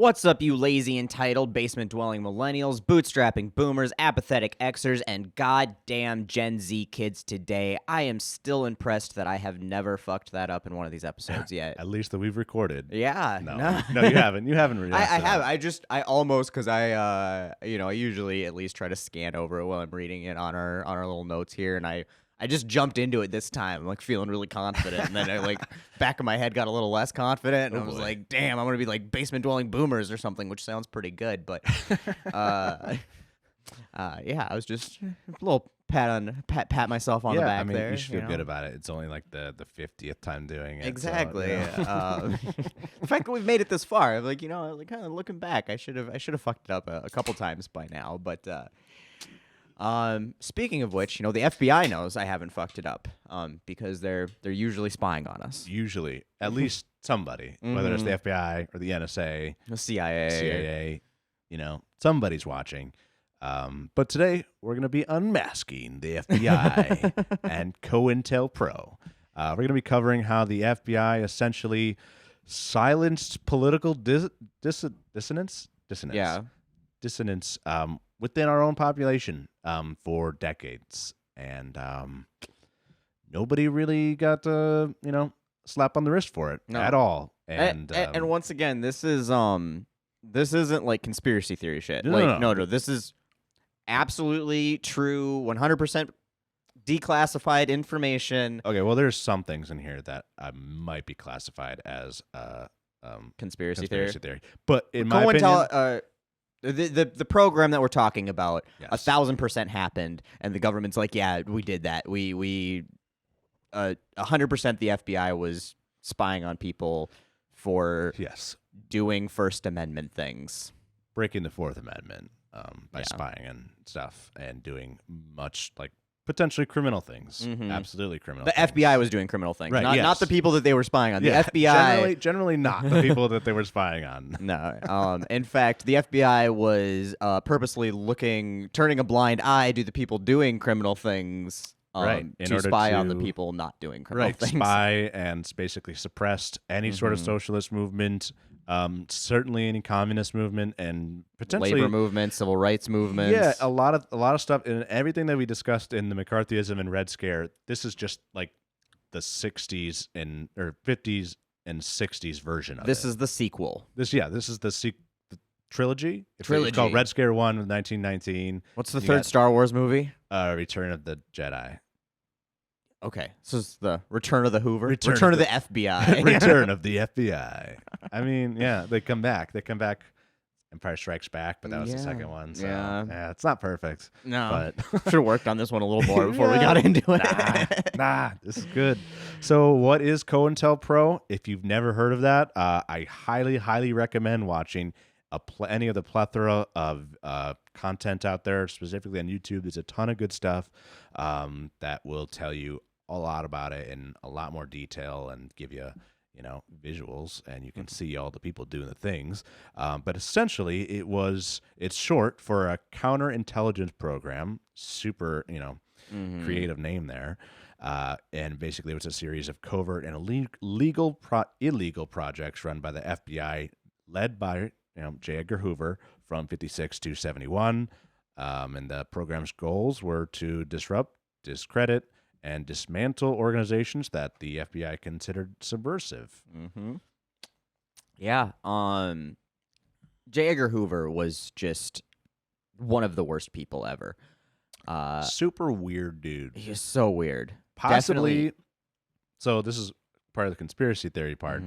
What's up, you lazy, entitled, basement-dwelling millennials, bootstrapping boomers, apathetic Xers, and goddamn Gen Z kids today? I am still impressed that I have never fucked that up in one of these episodes yet. At least that we've recorded. Yeah. No, you haven't. You haven't really. I have. I almost, because I usually at least try to scan over it while I'm reading it on our little notes here, and I just jumped into it this time, like feeling really confident, and then I back of my head got a little less confident, and I was like, "Damn, I'm gonna be like basement dwelling boomers or something," which sounds pretty good. But, yeah, I was just a little pat myself on the back there. You should feel good about it. It's only like the 50th time doing it. Exactly. So, yeah. The fact that we've made it this far, kind of looking back, I should have fucked it up a couple times by now, but. Speaking of which, the FBI knows I haven't fucked it up, because they're usually spying on us. Usually, at least somebody, whether it's the FBI or the NSA, The CIA, somebody's watching. But today we're gonna be unmasking the FBI and COINTELPRO. We're gonna be covering how the FBI essentially silenced political dissonance. Yeah. Dissonance within our own population for decades, and nobody really got slap on the wrist for it at all. And once again, this isn't like conspiracy theory shit. No. This is absolutely true, 100% declassified information. Okay, well, there's some things in here that might be classified as Conspiracy theory. But in my opinion, the program that we're talking about, yes. 1,000% happened, and the government's like, yeah, we did that. We 100% the FBI was spying on people for doing First Amendment things, breaking the Fourth Amendment by spying and stuff, and doing much potentially criminal things. Absolutely criminal. The things. FBI was doing criminal things, right, not the people that they were spying on. Yeah, the FBI generally not the people that they were spying on. No. In fact, the FBI was purposely turning a blind eye to the people doing criminal things, to spy on the people not doing criminal things. Spy and basically suppressed any sort of socialist movement, certainly any communist movement, and potentially labor movement, civil rights movements. Yeah, a lot of stuff, and everything that we discussed in the McCarthyism and Red Scare. This is just like the 60s or 50s and 60s version of it. This is the sequel. This is the trilogy. It's Trilogy. called Red Scare 1 with 1919. What's the third Star Wars movie? Return of the Jedi. Okay, so it's the Return of the Hoover? Return of the FBI. Return of the FBI. I mean, yeah, they come back. Empire Strikes Back, but that was the second one. So, yeah, it's not perfect. No, but should have worked on this one a little more before we got into it. Nah, this is good. So what is COINTELPRO? If you've never heard of that, I highly, highly recommend watching any of the plethora of content out there, specifically on YouTube. There's a ton of good stuff that will tell you a lot about it in a lot more detail and give you visuals, and you can see all the people doing the things. But essentially, it's short for a counterintelligence program. Super, creative name there. And basically, it was a series of covert and illegal projects run by the FBI, led by J. Edgar Hoover from 56 to 71. And the program's goals were to disrupt, discredit, and dismantle organizations that the FBI considered subversive. Yeah. J. Edgar Hoover was just one of the worst people ever. Super weird dude. He's so weird. Possibly. Definitely. So this is part of the conspiracy theory part.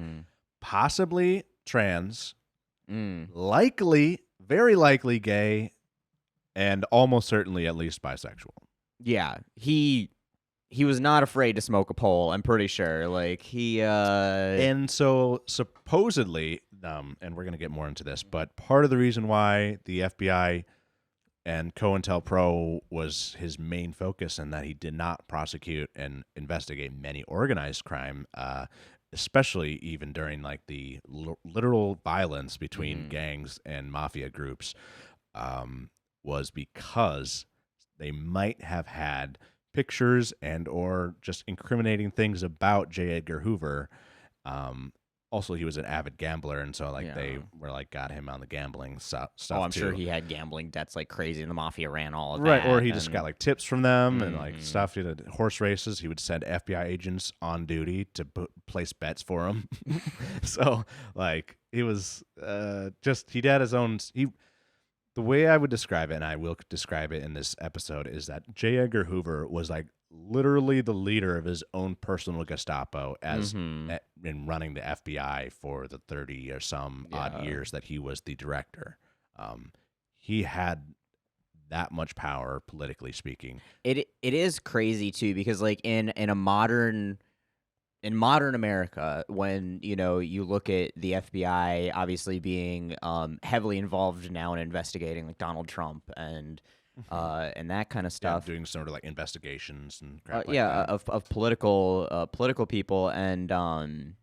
Possibly trans, likely, very likely gay, and almost certainly at least bisexual. Yeah. He was not afraid to smoke a pole, I'm pretty sure. And so supposedly, and we're going to get more into this, but part of the reason why the FBI and COINTELPRO was his main focus, and that he did not prosecute and investigate many organized crime, especially even during the literal violence between gangs and mafia groups, was because they might have had pictures and or just incriminating things about J. Edgar Hoover also he was an avid gambler, and so like they Yeah. were like got him on the gambling stuff. Oh, I'm too. sure he had gambling debts like crazy, and the mafia ran all of Right, that. or he just got like tips from them and like Mhm. stuff. He did horse races. He would send FBI agents on duty to place bets for him. So like he was just he had his own. The way I would describe it, and I will describe it in this episode, is that J. Edgar Hoover was like literally the leader of his own personal Gestapo as Mhm. in running the FBI for the 30 or some odd years that he was the director. He had that much power, politically speaking. It is crazy too, because like in modern America, when you look at the FBI obviously being heavily involved now in investigating like Donald Trump and that kind of stuff, Doing sort of like investigations and crap like yeah, that. of political people, and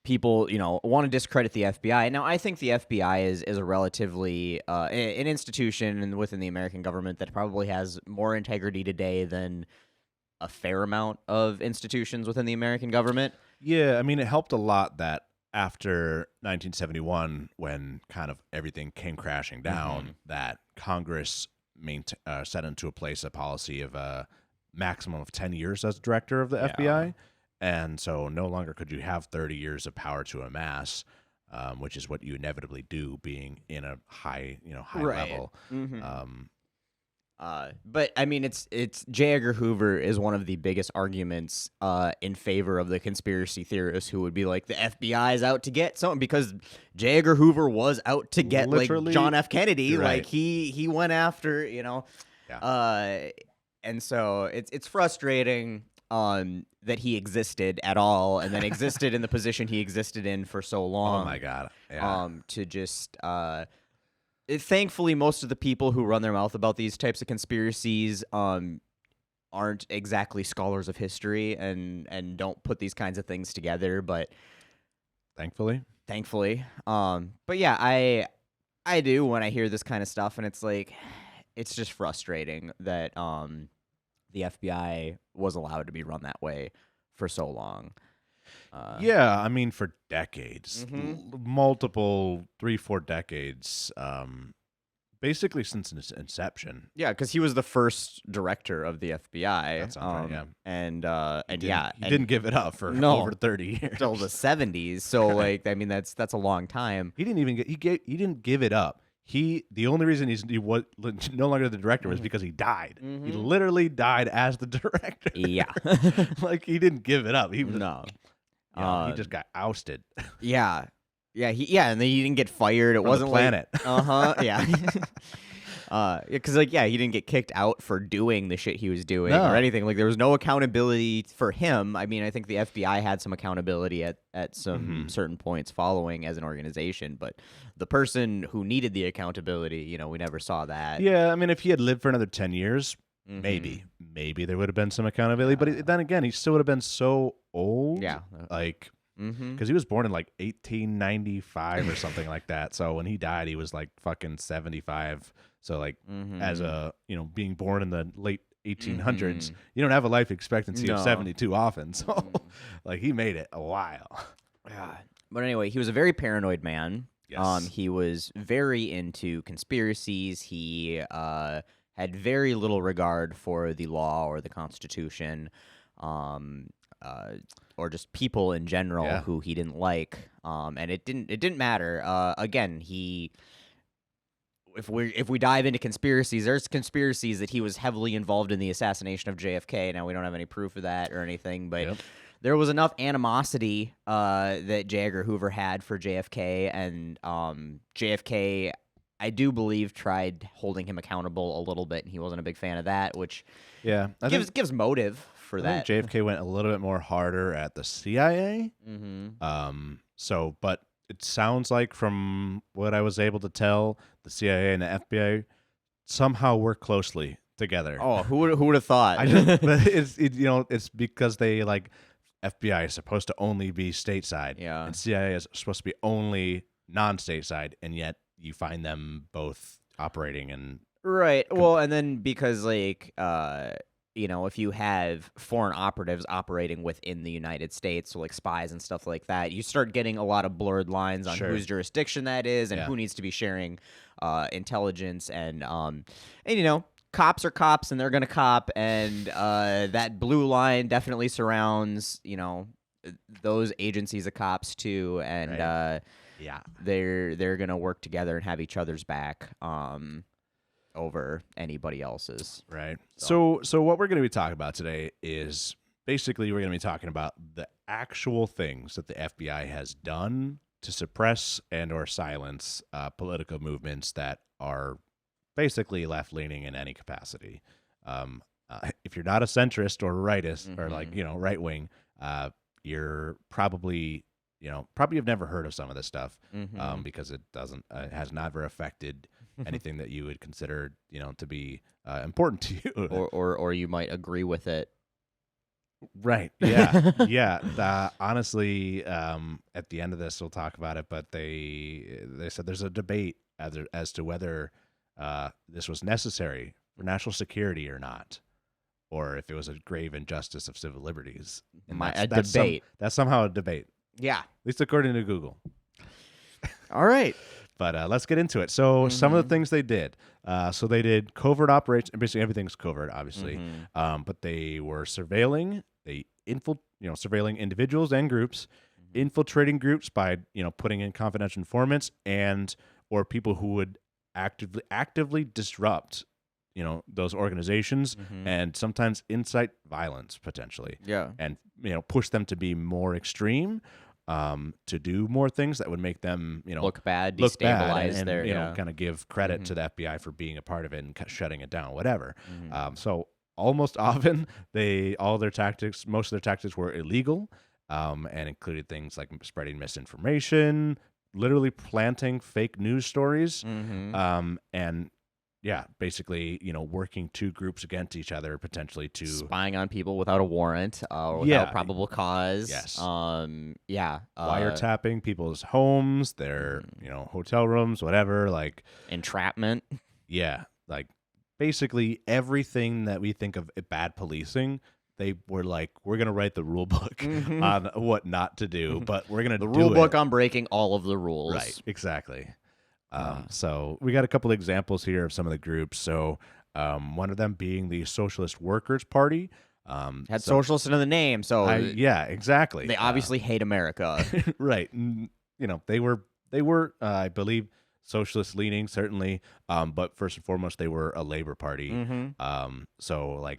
people want to discredit the FBI. Now, I think the FBI is a relatively an institution within the American government that probably has more integrity today than a fair amount of institutions within the American government. Yeah, I mean, it helped a lot that after 1971, when kind of everything came crashing down, that Congress set into a place a policy of a maximum of 10 years as director of the FBI. And so no longer could you have 30 years of power to amass, which is what you inevitably do being in a high level. But I mean, it's J. Edgar Hoover is one of the biggest arguments in favor of the conspiracy theorists who would be like the FBI is out to get something, because J. Edgar Hoover was out to get Literally, like John F. Kennedy. right. Like he went after and so it's frustrating that he existed at all, and then existed in the position he existed in for so long. Oh my God! Yeah. To just thankfully, most of the people who run their mouth about these types of conspiracies aren't exactly scholars of history and don't put these kinds of things together. But thankfully, but yeah, I do when I hear this kind of stuff, and it's like it's just frustrating that the FBI was allowed to be run that way for so long. Yeah, I mean, for decades, Mhm. multiple 3-4 decades, basically since its inception. Yeah, because he was the first director of the FBI. That sounds right, yeah. And He didn't give it up for No. over 30 years. till the 70s. So like, I mean, that's a long time. He didn't even he didn't give it up. The only reason he was no longer the director was because he died. He literally died as the director. Yeah. Like he didn't give it up. He was No. he just got ousted. Yeah. Yeah, and then he didn't get fired. It From the wasn't planet. Like, yeah. Because he didn't get kicked out for doing the shit he was doing No. or anything. Like there was no accountability for him. I mean, I think the FBI had some accountability at some certain points following as an organization, but the person who needed the accountability, we never saw that. Yeah, I mean, if he had lived for another 10 years, maybe there would have been some accountability. But then again, he still would have been so old. Yeah. Like, because he was born in like 1895 or something like that. So when he died, he was like fucking 75. So like, as a being born in the late 1800s, you don't have a life expectancy of No. 72 often. So like, he made it a while. Yeah. But anyway, he was a very paranoid man. Yes. He was very into conspiracies. He had very little regard for the law or the Constitution, or just people in general who he didn't like. And it didn't matter. Again, if we dive into conspiracies, there's conspiracies that he was heavily involved in the assassination of JFK. Now we don't have any proof of that or anything, but there was enough animosity that J. Edgar Hoover had for JFK, and JFK, I do believe, tried holding him accountable a little bit, and he wasn't a big fan of that, which gives motive for that. I think JFK went a little bit more harder at the CIA. But it sounds like from what I was able to tell, the CIA and the FBI somehow work closely together. Oh, who would have thought? But it's because they like FBI is supposed to only be stateside, and CIA is supposed to be only non-stateside, and yet you find them both operating in right. Well, and then because like if you have foreign operatives operating within the United States, so like spies and stuff like that, you start getting a lot of blurred lines on Sure. whose jurisdiction that is and Yeah. who needs to be sharing intelligence. And cops are cops and they're gonna cop, and that blue line definitely surrounds those agencies of cops too, and Right. Yeah. they're gonna work together and have each other's back over anybody else's. Right. So what we're going to be talking about today is basically we're going to be talking about the actual things that the FBI has done to suppress and or silence political movements that are basically left-leaning in any capacity. If you're not a centrist or rightist or like, right-wing, you're probably have never heard of some of this stuff because it has never affected anything that you would consider, to be important to you. or you might agree with it. Right. Yeah. Yeah. Honestly, at the end of this, we'll talk about it, but they said there's a debate as to whether this was necessary for national security or not, or if it was a grave injustice of civil liberties. And that's debate. That's somehow a debate. Yeah. At least according to Google. All right. But let's get into it. So some of the things they did. So they did covert operations. Basically, everything's covert, obviously. But they were surveilling. Surveilling individuals and groups, infiltrating groups by putting in confidential informants or people who would actively disrupt those organizations and sometimes incite violence potentially. Yeah. And push them to be more extreme. To do more things that would make them, look bad, look bad, destabilize and their, kind of give credit to the FBI for being a part of it and shutting it down, whatever. So almost often, most of their tactics were illegal, and included things like spreading misinformation, literally planting fake news stories, and yeah, basically, working two groups against each other, potentially to spying on people without a warrant or without probable cause. Yes. Wiretapping people's homes, their, hotel rooms, whatever, like entrapment. Yeah, like basically everything that we think of bad policing, they were like, we're going to write the rule book on what not to do, but we're going to do the rule book on breaking all of the rules. Right, exactly. So we got a couple examples here of some of the groups. So one of them being the Socialist Workers Party. Had socialist in the name, so yeah, exactly. They obviously hate America. Right. They were I believe socialist leaning, certainly. But first and foremost, they were a labor party. So like,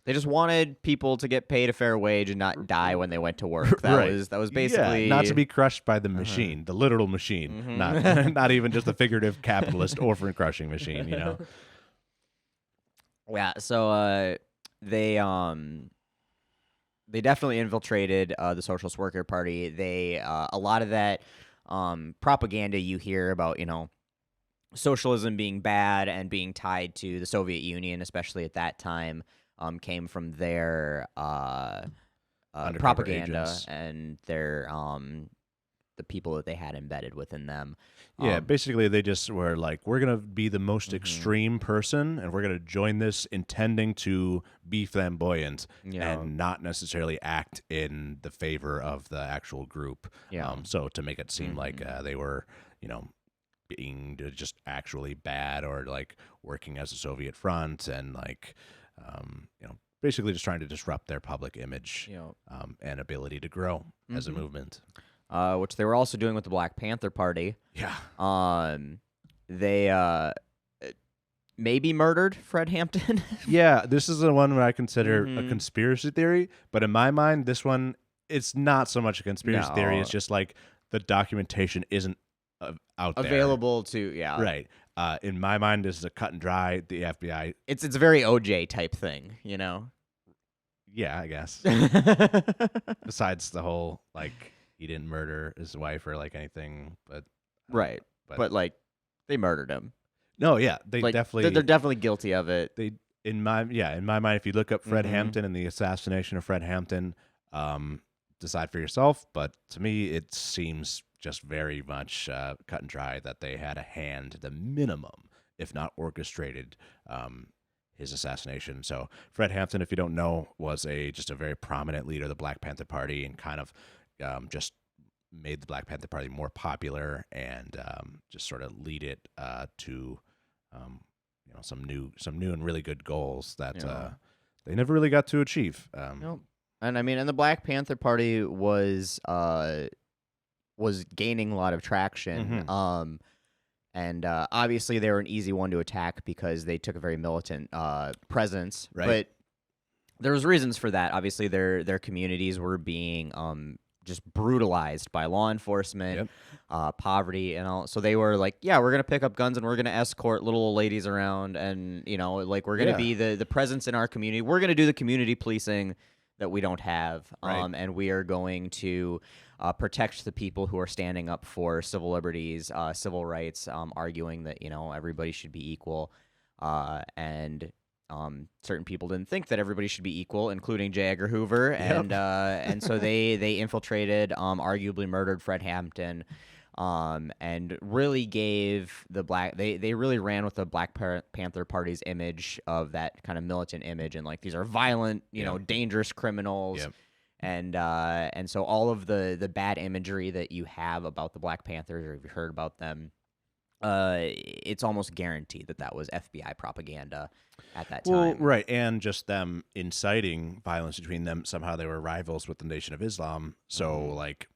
they just wanted people to get paid a fair wage and not die when they went to work. That was basically not to be crushed by the machine, the literal machine, not even just the figurative capitalist orphan crushing machine. Yeah. So they definitely infiltrated the Socialist Worker Party. They a lot of that propaganda you hear about, socialism being bad and being tied to the Soviet Union, especially at that time. Came from their propaganda agents. And their the people that they had embedded within them. Yeah, basically they just were like, we're going to be the most extreme person, and we're going to join this intending to be flamboyant and not necessarily act in the favor of the actual group. So to make it seem like they were, being just actually bad or like working as a Soviet front and like, basically just trying to disrupt their public image and ability to grow as a movement. Which they were also doing with the Black Panther Party. Yeah. They maybe murdered Fred Hampton. Yeah, this is the one where I consider a conspiracy theory, but in my mind, this one, it's not so much a conspiracy theory. It's just like the documentation isn't out there. Available to, Right. In my mind, this is a cut and dry. The FBI. It's a very OJ type thing, Yeah, I guess. Besides the whole like he didn't murder his wife or like anything, but right. But like they murdered him. No, yeah, they're definitely guilty of it. They in my mind, if you look up Fred Hampton and the assassination of Fred Hampton, decide for yourself. But to me, it seems just very much cut and dry that they had a hand, the minimum, if not orchestrated, his assassination. So Fred Hampton, if you don't know, was just a very prominent leader of the Black Panther Party, and kind of just made the Black Panther Party more popular, and just sort of lead it to some new and really good goals that they never really got to achieve. Nope. And I mean, and the Black Panther Party was gaining a lot of traction. And obviously they were an easy one to attack because they took a very militant presence. Right. But there was reasons for that. Obviously, their communities were being just brutalized by law enforcement, poverty, and all. So they were like, yeah, we're going to pick up guns and we're going to escort little old ladies around, and, like, we're going to be the presence in our community. We're going to do the community policing that we don't have, and we are going to protect the people who are standing up for civil liberties, civil rights, arguing that, everybody should be equal, and certain people didn't think that everybody should be equal, including J. Edgar Hoover, and so they infiltrated, arguably murdered Fred Hampton, and really gave they really ran with the Black Panther Party's image of that kind of militant image, and like, these are violent, dangerous criminals. And so all of the bad imagery that you have about the Black Panthers, or if you've heard about them, it's almost guaranteed that was FBI propaganda at that time. Well, right, and just them inciting violence between them. Somehow they were rivals with the Nation of Islam. So, like,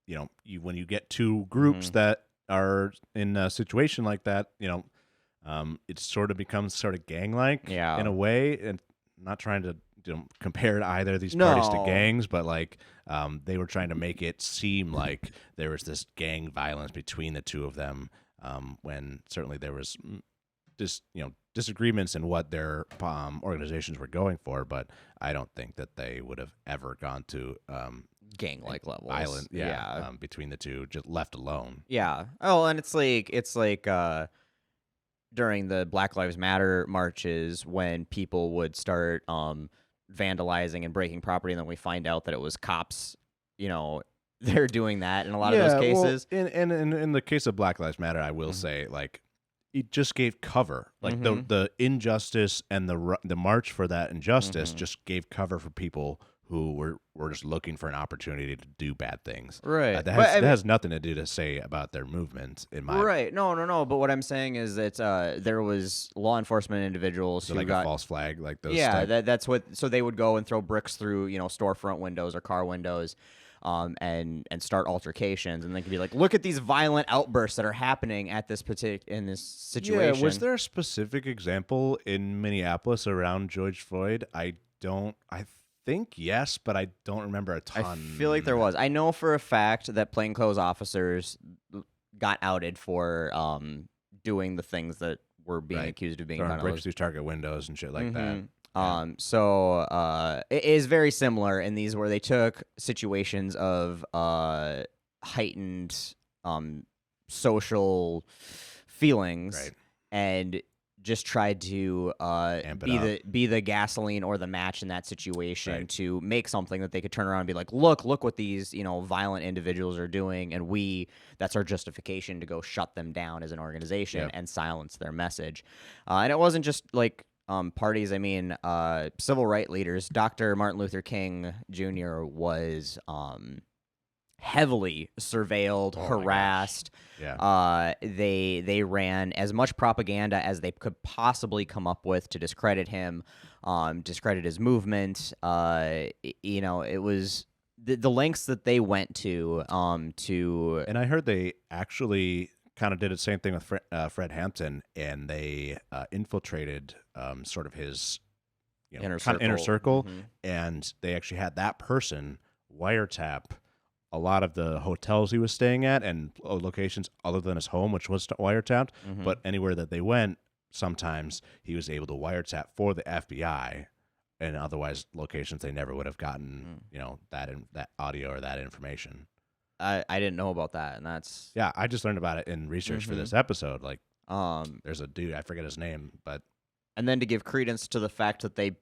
when you get two groups that are in a situation like that, it sort of becomes sort of gang-like in a way. And not trying to compare either of these parties to gangs, but like they were trying to make it seem like there was this gang violence between the two of them, when certainly there was disagreements in what their organizations were going for. But I don't think that they would have ever gone to gang-like levels, violent, between the two, just left alone. Yeah. Oh, and it's like during the Black Lives Matter marches, when people would start vandalizing and breaking property, and then we find out that it was cops, they're doing that in a lot of those cases. Well, in the case of Black Lives Matter, I will say, like, it just gave cover. Like, the injustice and the march for that injustice just gave cover for people who were just looking for an opportunity to do bad things. Right. That has nothing to do to say about their movement, in my right. No. But what I'm saying is that there was law enforcement individuals who like got a false flag, like those. Yeah, that's what. So they would go and throw bricks through, storefront windows or car windows, and start altercations, and they could be like, look at these violent outbursts that are happening at this in this situation. Yeah. Was there a specific example in Minneapolis around George Floyd? I think yes, but I don't remember a ton. I feel like there was. I know for a fact that plainclothes officers got outed for doing the things that were being accused of being throwing bricks through Target windows and shit like that. So it is very similar in these, where they took situations of heightened social feelings and just tried to be the gasoline or the match in that situation to make something that they could turn around and be like, look what these violent individuals are doing, and that's our justification to go shut them down as an organization and silence their message. And it wasn't just like parties. I mean, civil rights leaders. Dr. Martin Luther King Jr. was heavily surveilled, harassed. They ran as much propaganda as they could possibly come up with to discredit him, discredit his movement. It was the lengths that they went to. And I heard they actually kind of did the same thing with Fred Hampton, and they infiltrated sort of his inner circle, and they actually had that person wiretap a lot of the hotels he was staying at and locations other than his home, which was wiretapped. But anywhere that they went, sometimes he was able to wiretap for the FBI, and otherwise locations they never would have gotten, that audio or that information. I didn't know about that, and that's I just learned about it in research for this episode. Like, there's a dude, I forget his name, but and then to give credence to the fact that they,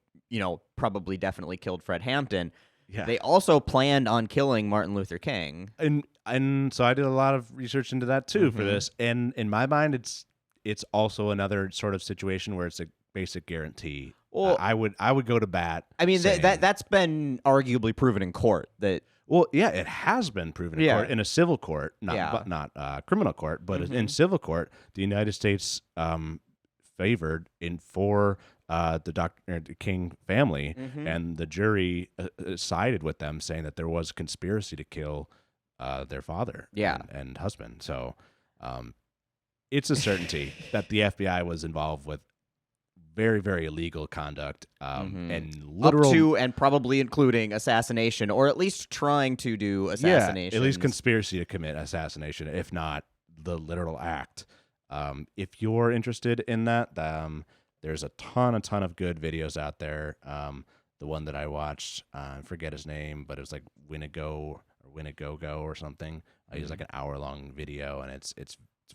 probably definitely killed Fred Hampton. Yeah. They also planned on killing Martin Luther King. And so I did a lot of research into that too for this. And in my mind, it's also another sort of situation where it's basic guarantee. Well, I would go to bat. I mean, saying, that's been arguably proven in court that. Well, yeah, it has been proven in court, in a civil court, not criminal court, but in civil court, the United States favored for the Dr. King family, and the jury sided with them, saying that there was conspiracy to kill their father and husband. So it's a certainty that the FBI was involved with very, very illegal conduct and literal... Up to and probably including assassination, or at least trying to do assassination. Yeah, at least conspiracy to commit assassination, if not the literal act. If you're interested in that, there's a ton of good videos out there. The one that I watched, I forget his name, but it was like Winago or something. It was like an hour-long video, and it's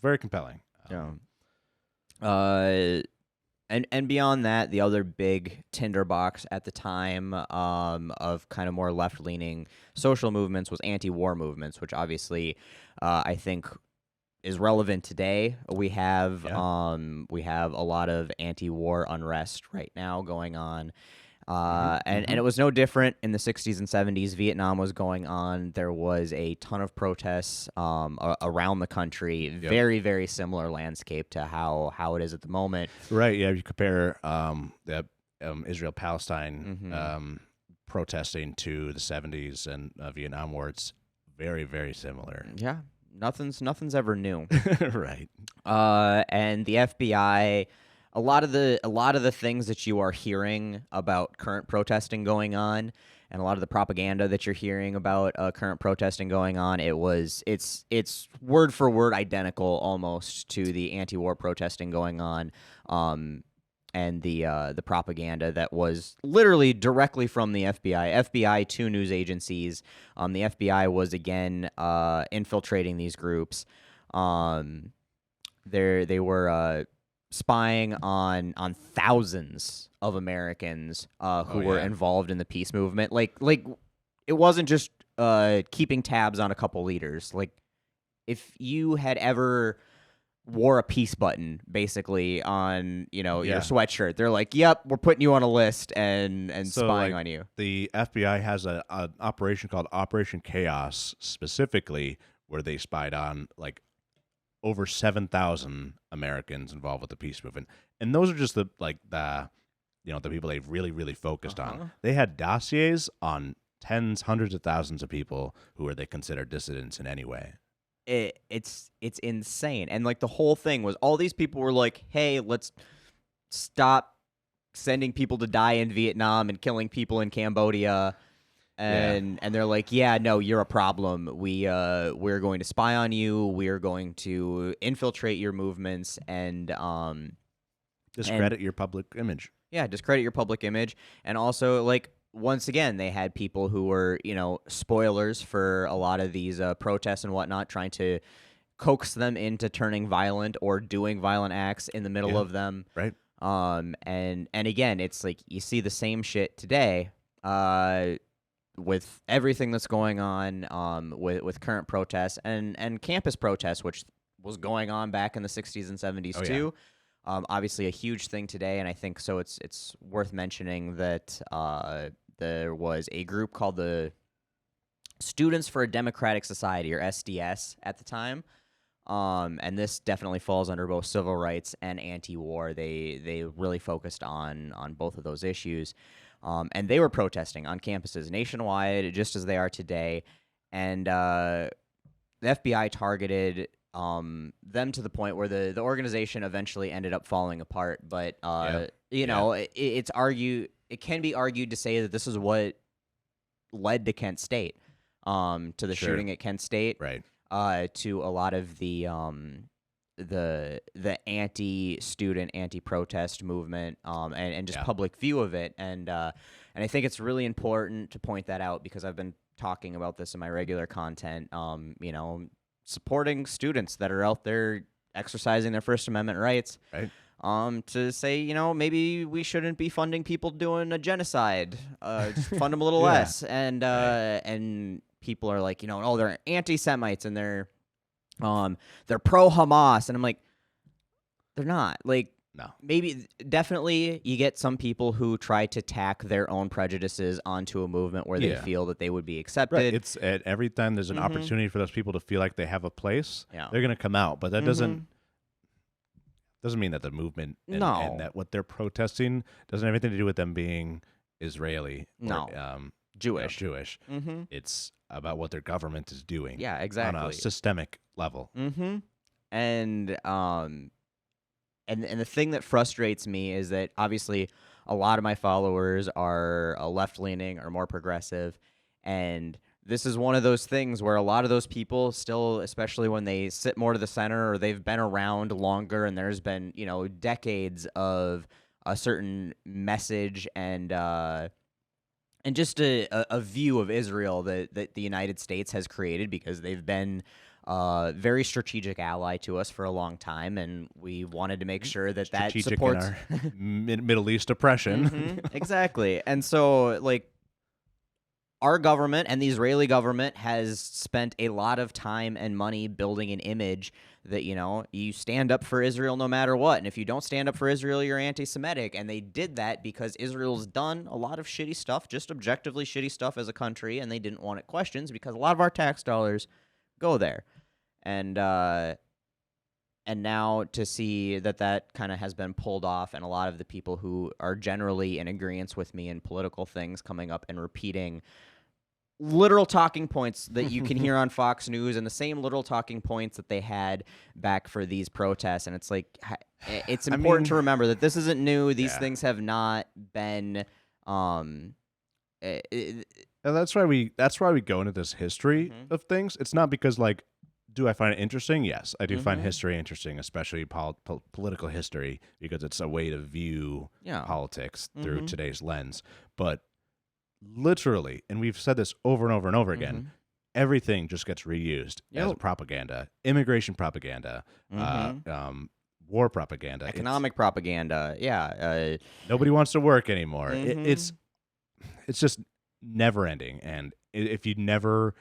very compelling. And beyond that, the other big tinderbox at the time of kind of more left-leaning social movements was anti-war movements, which obviously I think is relevant today. We have a lot of anti-war unrest right now going on. And it was no different in the 60s and 70s. Vietnam was going on. There was a ton of protests around the country. Very, very similar landscape to how it is at the moment. Right, yeah. If you compare the Israel-Palestine protesting to the 70s and Vietnam War, it's very, very similar. Yeah, nothing's ever new. Right. And the FBI... A lot of the things that you are hearing about current protesting going on, and a lot of the propaganda that you're hearing about current protesting going on, it's word for word identical almost to the anti-war protesting going on, and the propaganda that was literally directly from the FBI. FBI to news agencies. The FBI was again infiltrating these groups. They were spying on thousands of Americans who were involved in the peace movement. Like it wasn't just keeping tabs on a couple leaders. Like if you had ever wore a peace button basically on your sweatshirt, they're like, "Yep, we're putting you on a list and so, spying on you." The FBI has an operation called Operation Chaos, specifically where they spied on like over 7,000 Americans involved with the peace movement, and those are just the people they've really, really focused on. They had dossiers on tens, hundreds of thousands of people who they considered dissidents in any way. It's insane, and like the whole thing was all these people were like, "Hey, let's stop sending people to die in Vietnam and killing people in Cambodia." And they're like, yeah, no, you're a problem. We're going to spy on you. We're going to infiltrate your movements and discredit your public image. Yeah, discredit your public image. And also, like, once again, they had people who were, spoilers for a lot of these protests and whatnot, trying to coax them into turning violent or doing violent acts in the middle of them. Right. And again, it's like you see the same shit today. With everything that's going on with current protests and campus protests, which was going on back in the 60s and 70s too. Obviously a huge thing today, and I think so it's worth mentioning that there was a group called the Students for a Democratic Society, or SDS, at the time. And this definitely falls under both civil rights and anti-war. They really focused on both of those issues. And they were protesting on campuses nationwide, just as they are today. And the FBI targeted them to the point where the organization eventually ended up falling apart. But it can be argued to say that this is what led to Kent State, to the shooting at Kent State, right? To a lot of the anti-student, anti-protest movement, and just public view of it, and I think it's really important to point that out because I've been talking about this in my regular content. Supporting students that are out there exercising their First Amendment rights, right? To say, maybe we shouldn't be funding people doing a genocide. Just fund them a little less, and people are like, oh, they're anti-Semites and they're pro-Hamas, and I'm like, they're not. Like, No. maybe definitely you get some people who try to tack their own prejudices onto a movement where they Yeah. feel that they would be Right. accepted. It's every time there's an Mhm. opportunity for those people to feel like they have a place, Yeah. they're going to come out. But that Mhm. doesn't mean that the movement No. and that what they're protesting doesn't have anything to do with them being Israeli No. or Jewish. Jewish. Mhm. It's about what their government is doing Yeah, on a exactly. systemic level. Mhm. And and the thing that frustrates me is that obviously a lot of my followers are left-leaning or more progressive, and this is one of those things where a lot of those people still, especially when they sit more to the center or they've been around longer and there's been, decades of a certain message and just a view of Israel that the United States has created because they've been a very strategic ally to us for a long time, and we wanted to make sure that Strategic supports. in our Middle East oppression. Mhm, exactly. And so, like, our government and the Israeli government has spent a lot of time and money building an image that, you stand up for Israel no matter what. And if you don't stand up for Israel, you're anti-Semitic. And they did that because Israel's done a lot of shitty stuff, just objectively shitty stuff as a country, and they didn't want it questioned because a lot of our tax dollars go there. And now to see that kind of has been pulled off, and a lot of the people who are generally in agreement with me in political things coming up and repeating literal talking points that you can hear on Fox News and the same literal talking points that they had back for these protests. And it's like, it's important to remember that this isn't new. These things have not been, And that's why we go into this history of things. It's not because do I find it interesting? Yes, I do find history interesting, especially political history, because it's a way to view politics through today's lens. But literally, and we've said this over and over and over again, everything just gets reused as propaganda, immigration propaganda, war propaganda, economic propaganda. Yeah. Nobody wants to work anymore. It's just never ending. And if you never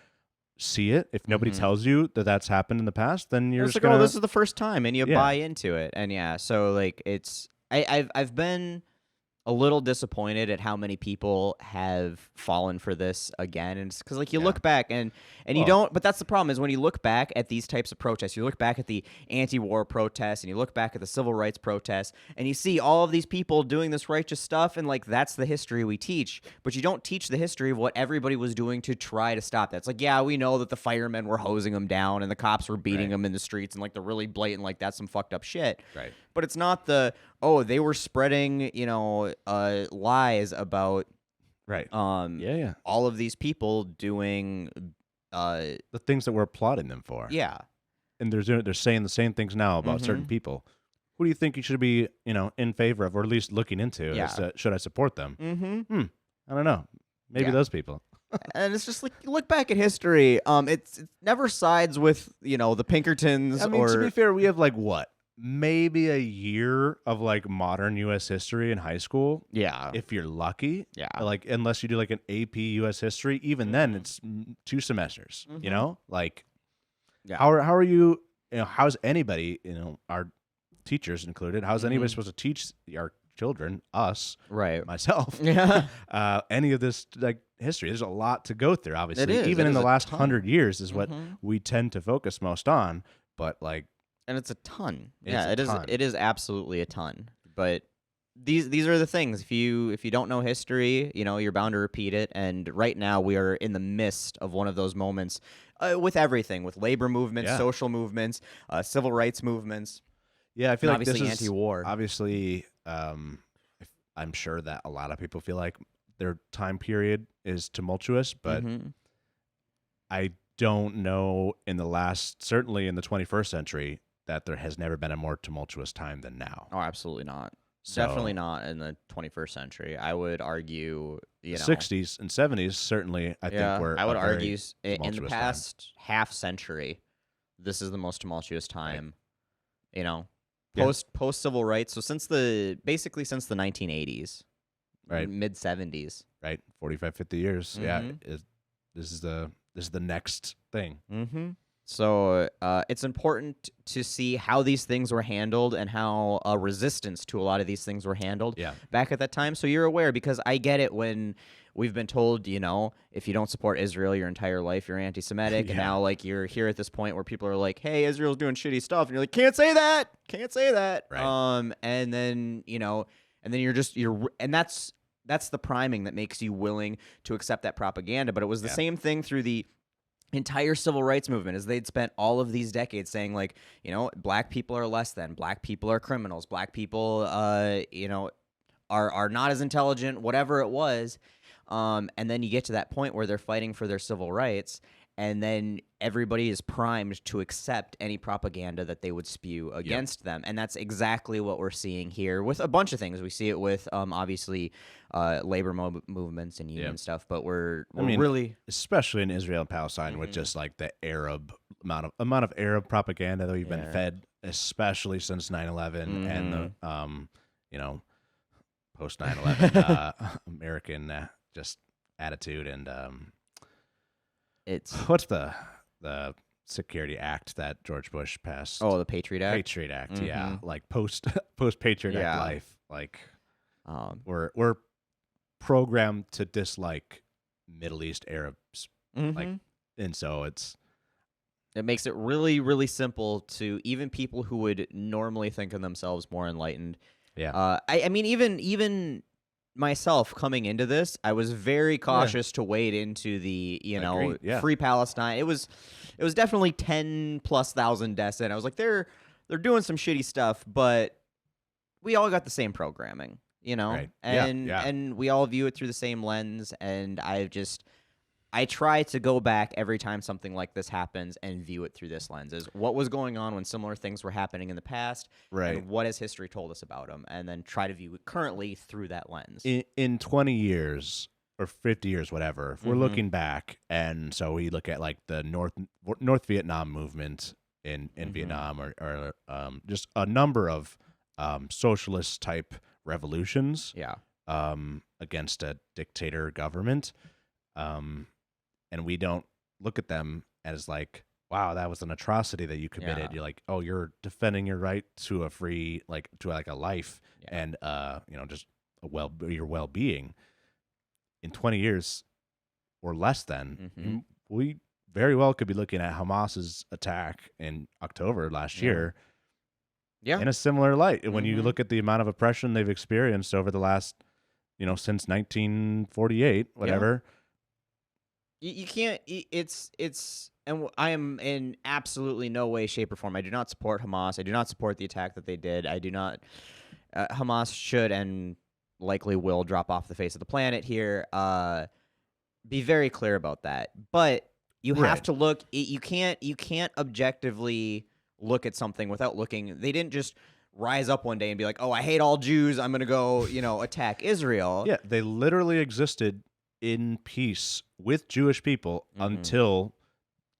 see it, if nobody tells you that that's happened in the past, then you're just like, oh, this is the first time, and you buy into it. And so like I've been a little disappointed at how many people have fallen for this again. And it's because, like, you look back and you don't, but that's the problem is when you look back at these types of protests, you look back at the anti-war protests and you look back at the civil rights protests and you see all of these people doing this righteous stuff. And like, that's the history we teach, but you don't teach the history of what everybody was doing to try to stop that. It's like, yeah, we know that the firemen were hosing them down and the cops were beating them in the streets and like the really blatant, like that's some fucked up shit. Right. But it's not they were spreading, lies about all of these people doing the things that we're applauding them for. Yeah. And they're saying the same things now about certain people. Who do you think you should be, in favor of, or at least looking into? Yeah. Should I support them? I don't know. Maybe those people. And it's just like, you look back at history, it never sides with, the Pinkertons. I mean, to be fair, we have maybe a year of modern U.S. history in high school. Yeah. If you're lucky. Yeah. Unless you do an AP U.S. history, even then it's 2 semesters, How are you, how's anybody, our teachers included, how's anybody supposed to teach our children, us, myself, any of this history? There's a lot to go through, obviously. Even in the last 100 years is what we tend to focus most on, but and it's a ton. It is absolutely a ton. But these are the things. If you don't know history, you're bound to repeat it. And right now we are in the midst of one of those moments with everything, with labor movements, social movements, civil rights movements. Yeah, I feel like obviously this is anti-war. Obviously, I'm sure that a lot of people feel like their time period is tumultuous, but I don't know certainly in the 21st century, that there has never been a more tumultuous time than now. Oh, absolutely not. Definitely not in the 21st century. I would argue, the 60s and 70s certainly, I think were. I would argue in the past half century, this is the most tumultuous time. Post civil rights. So since the 1980s, mid 70s, 45, 50 years. Yeah, this is the next thing. So it's important to see how these things were handled and how resistance to a lot of these things were handled Yeah. back at that time. So you're aware, because I get it when we've been told, if you don't support Israel your entire life, you're anti-Semitic. Yeah. And now, like, you're here at this point where people are like, hey, Israel's doing shitty stuff. And you're like, can't say that. Can't say that. Right. And then, and then and that's the priming that makes you willing to accept that propaganda. But it was the same thing through the entire civil rights movement, as they'd spent all of these decades saying, like, black people are less than, black people are criminals, black people are not as intelligent, whatever it was. And then you get to that point where they're fighting for their civil rights, and then everybody is primed to accept any propaganda that they would spew against them. And that's exactly what we're seeing here with a bunch of things. We see it with, obviously, labor movements and union stuff, but we're really... Especially in Israel and Palestine, with just like the amount of Arab propaganda that we've been fed, especially since 9/11 and the, post 9/11 American just attitude and... It's what's the Security Act that George Bush passed? Oh, the Patriot Act. Patriot Act, yeah, like post Patriot Act life, like we're programmed to dislike Middle East Arabs, like, and so it makes it really, really simple to even people who would normally think of themselves more enlightened. Yeah, I mean, even myself coming into this, I was very cautious to wade into the Free Palestine. It was definitely 10,000+ deaths in. I was like, they're doing some shitty stuff, but we all got the same programming, Right. and we all view it through the same lens. And I try to go back every time something like this happens and view it through this lens: is what was going on when similar things were happening in the past, right? And what has history told us about them, and then try to view it currently through that lens. In 20 years or 50 years, whatever, if we're looking back, and so we look at like the North Vietnam movement in Vietnam, or just a number of socialist type revolutions, against a dictator government. And we don't look at them as like, wow, that was an atrocity that you committed. You're like, oh, you're defending your right to a free, to a life, and just your well-being. In 20 years or less than, we very well could be looking at Hamas's attack in October last year, in a similar light. When you look at the amount of oppression they've experienced over the last, since 1948, whatever. You can't. And I am in absolutely no way, shape, or form. I do not support Hamas. I do not support the attack that they did. I do not. Hamas should and likely will drop off the face of the planet here. Be very clear about that. But you have to look. You can't objectively look at something without looking. They didn't just rise up one day and be like, "Oh, I hate all Jews. I'm gonna go, attack Israel." Yeah, they literally existed in peace with Jewish people until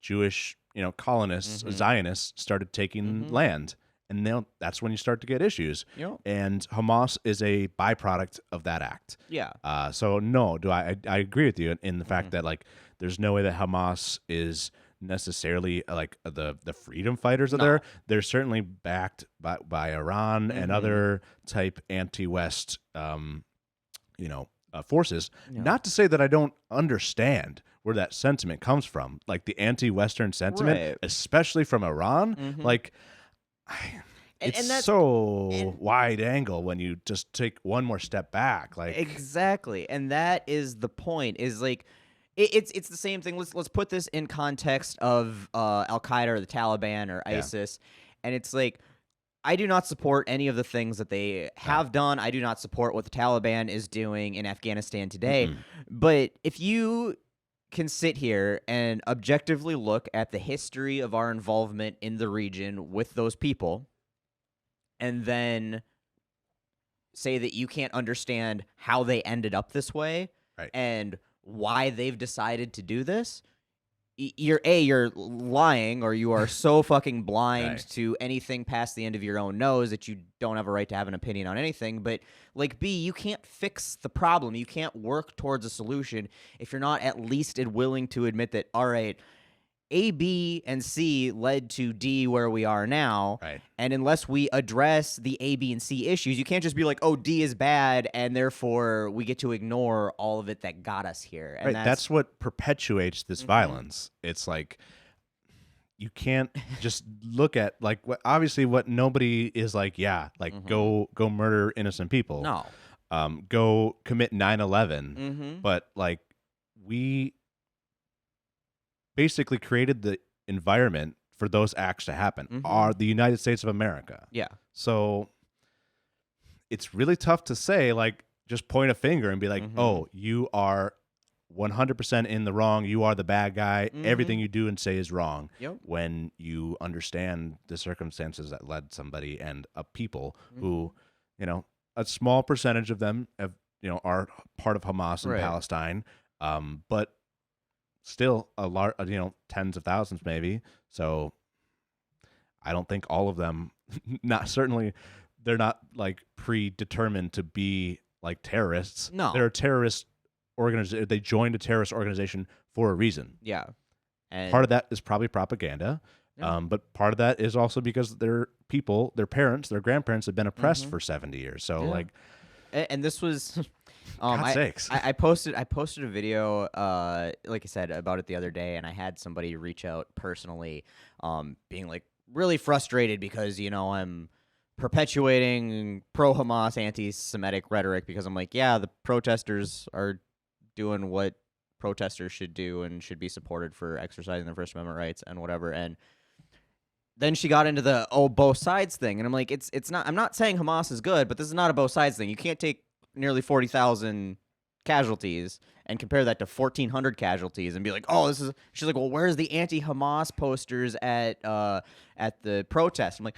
Jewish, colonists, Zionists started taking land. And that's when you start to get issues. And Hamas is a byproduct of that act. Yeah. So no, I agree with you in the fact that, like, there's no way that Hamas is necessarily like the freedom fighters are there. They're certainly backed by Iran and other type anti-West, forces. Not to say that I don't understand where that sentiment comes from, like the anti-Western sentiment, especially from Iran. Like, it's so wide angle when you just take one more step back. Like, exactly, and that is the point. Is like, it's the same thing. Let's put this in context of Al Qaeda or the Taliban or ISIS, and it's like, I do not support any of the things that they have done. I do not support what the Taliban is doing in Afghanistan today. But if you can sit here and objectively look at the history of our involvement in the region with those people, and then say that you can't understand how they ended up this way and why they've decided to do this, you're lying, or you are so fucking blind to anything past the end of your own nose that you don't have a right to have an opinion on anything. But like, B, you can't fix the problem. You can't work towards a solution if you're not at least willing to admit that, all right, A, B, and C led to D where we are now. Right. And unless we address the A, B, and C issues, you can't just be like, oh, D is bad, and therefore we get to ignore all of it that got us here. And Right. That's what perpetuates this violence. It's like you can't just look at like obviously what nobody is like, yeah, like go murder innocent people. No. Go commit 9/11. Mm-hmm. But like we basically created the environment for those acts to happen. Are the United States of America. Yeah. So it's really tough to say, like, just point a finger and be like, oh, you are 100% in the wrong. You are the bad guy. Everything you do and say is wrong. Yep. When you understand the circumstances that led somebody and a people who, you know, a small percentage of them have, you know, are part of Hamas in Palestine, but still a lot, you know, tens of thousands maybe. So I don't think all of them, they're not like predetermined to be like terrorists. No. They're a terrorist organization. They joined a terrorist organization for a reason. Yeah. And part of that is probably propaganda. Yeah. But part of that is also because their people, their parents, their grandparents have been oppressed for 70 years. So like, and this was, God's sakes. I posted a video, like I said, about it the other day, and I had somebody reach out personally, being like really frustrated because, you know, I'm perpetuating pro-Hamas, anti-Semitic rhetoric because I'm like, yeah, the protesters are doing what protesters should do and should be supported for exercising their First Amendment rights and whatever. And then she got into the both sides thing, and I'm like, it's not. I'm not saying Hamas is good, but this is not a both sides thing. You can't take nearly 40,000 casualties and compare that to 1,400 casualties and be like, oh, this is. She's like, well, where's the anti-Hamas posters at the protest? I'm like,